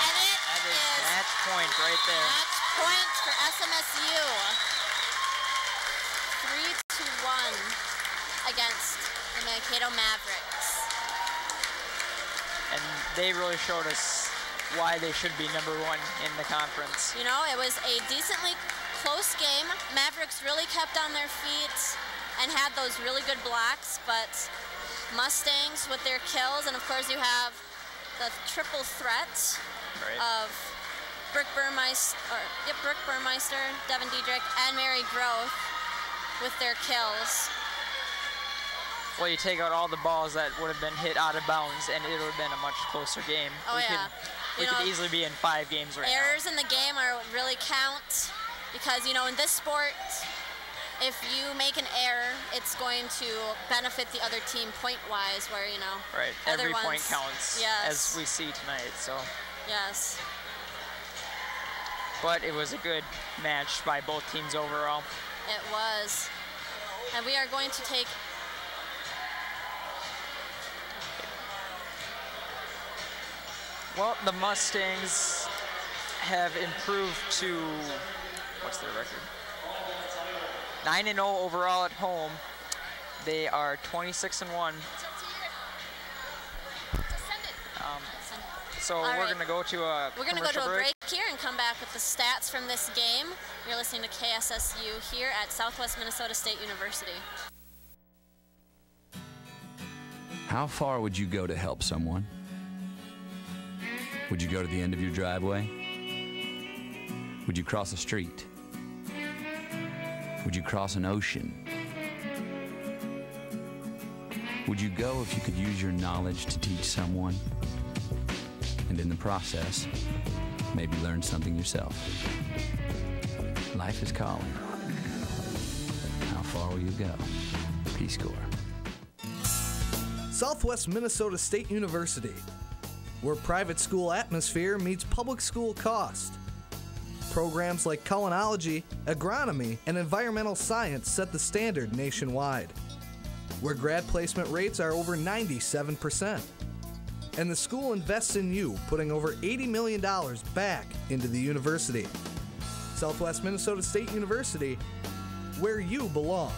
And that is match point right there. Match point for SMSU. 3-1 against the Mankato Mavericks. And they really showed us why they should be number 1 in the conference. You know, it was a decently close game. Mavericks really kept on their feet and had those really good blocks, but Mustangs with their kills, and of course you have the triple threat of Brooke Burmeister, Devin Diedrich, and Mary Groth with their kills. Well, you take out all the balls that would have been hit out of bounds, and it would have been a much closer game. Oh, We could easily be in 5 games right now. Errors in the game are what really count, because, you know, in this sport, if you make an error, it's going to benefit the other team point-wise, where, you know, right. Every point counts, as we see tonight. So. Yes. But it was a good match by both teams overall. It was. And we are going to take... Well, the Mustangs have improved to, what's their record? 9-0 overall at home. They are 26-1. So we're going to go to a We're going to go to a break here and come back with the stats from this game. You're listening to KSSU here at Southwest Minnesota State University. How far would you go to help someone? Would you go to the end of your driveway? Would you cross a street? Would you cross an ocean? Would you go if you could use your knowledge to teach someone? And in the process, maybe learn something yourself. Life is calling. How far will you go? Peace Corps. Southwest Minnesota State University, where private school atmosphere meets public school cost. Programs like culinology, agronomy, and environmental science set the standard nationwide. Where grad placement rates are over 97%. And the school invests in you, putting over $80 million back into the university. Southwest Minnesota State University, where you belong.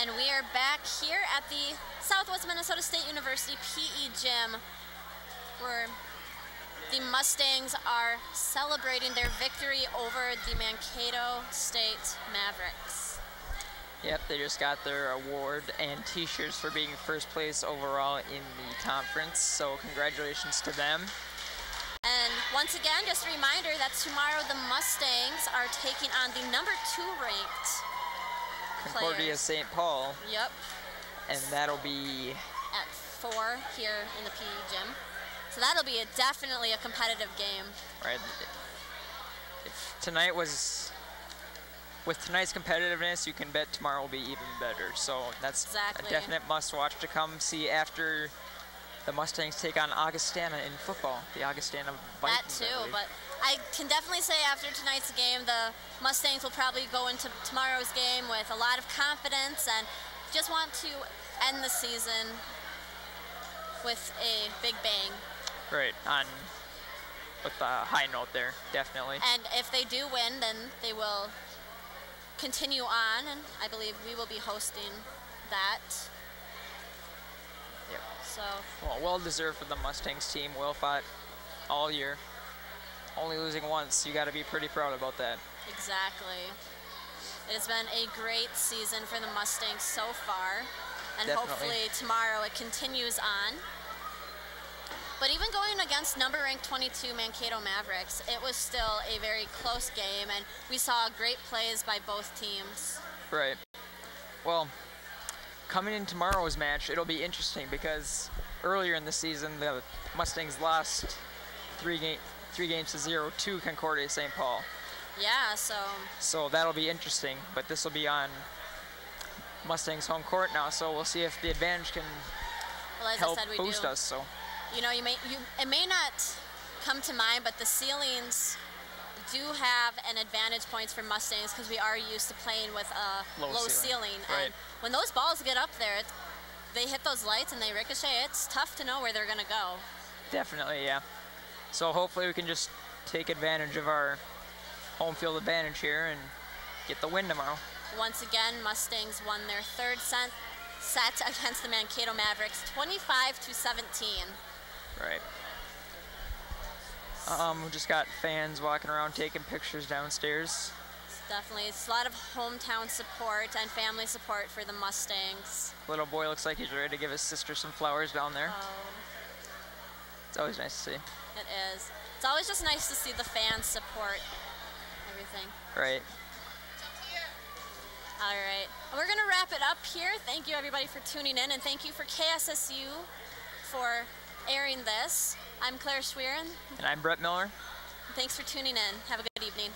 And we are back here at the Southwest Minnesota State University PE gym, where the Mustangs are celebrating their victory over the Mankato State Mavericks. Yep, they just got their award and t-shirts for being first place overall in the conference, so congratulations to them. And once again, just a reminder that tomorrow the Mustangs are taking on the number 2 ranked Concordia St. Paul. Yep. And that'll be at 4 here in the PE gym. So that'll be definitely a competitive game. Right. If tonight was, with tonight's competitiveness, you can bet tomorrow will be even better. So that's exactly a definite must-watch to come see after the Mustangs take on Augustana in football. The Augustana Vikings. That too, but I can definitely say after tonight's game, the Mustangs will probably go into tomorrow's game with a lot of confidence and just want to end the season with a big bang. Right, with a high note there, definitely. And if they do win, then they will continue on, and I believe we will be hosting that. Yep. So. Well deserved for the Mustangs team. Well fought all year. Only losing once, you got to be pretty proud about that. Exactly. It has been a great season for the Mustangs so far, and definitely. Hopefully tomorrow it continues on. But even going against number-ranked 22 Mankato Mavericks, it was still a very close game, and we saw great plays by both teams. Right. Well, coming in tomorrow's match, it'll be interesting because earlier in the season, the Mustangs lost 3 games to 0 to Concordia St. Paul. Yeah, so. So that'll be interesting, but this will be on Mustangs home court now, so we'll see if the advantage can help boost us. So. You know, it may not come to mind, but the ceilings do have an advantage points for Mustangs because we are used to playing with a low ceiling. Right. And when those balls get up there, they hit those lights and they ricochet. It's tough to know where they're going to go. Definitely, yeah. So hopefully we can just take advantage of our home field advantage here and get the win tomorrow. Once again, Mustangs won their 3rd set against the Mankato Mavericks, 25-17. Right. We just got fans walking around taking pictures downstairs. It's a lot of hometown support and family support for the Mustangs. Little boy looks like he's ready to give his sister some flowers down there. Oh. It's always nice to see. It is. It's always just nice to see the fans support everything. Right. All right. We're going to wrap it up here. Thank you, everybody, for tuning in, and thank you for KSSU for airing this. I'm Claire Scweer. And I'm Brett Miller. Thanks for tuning in. Have a good evening.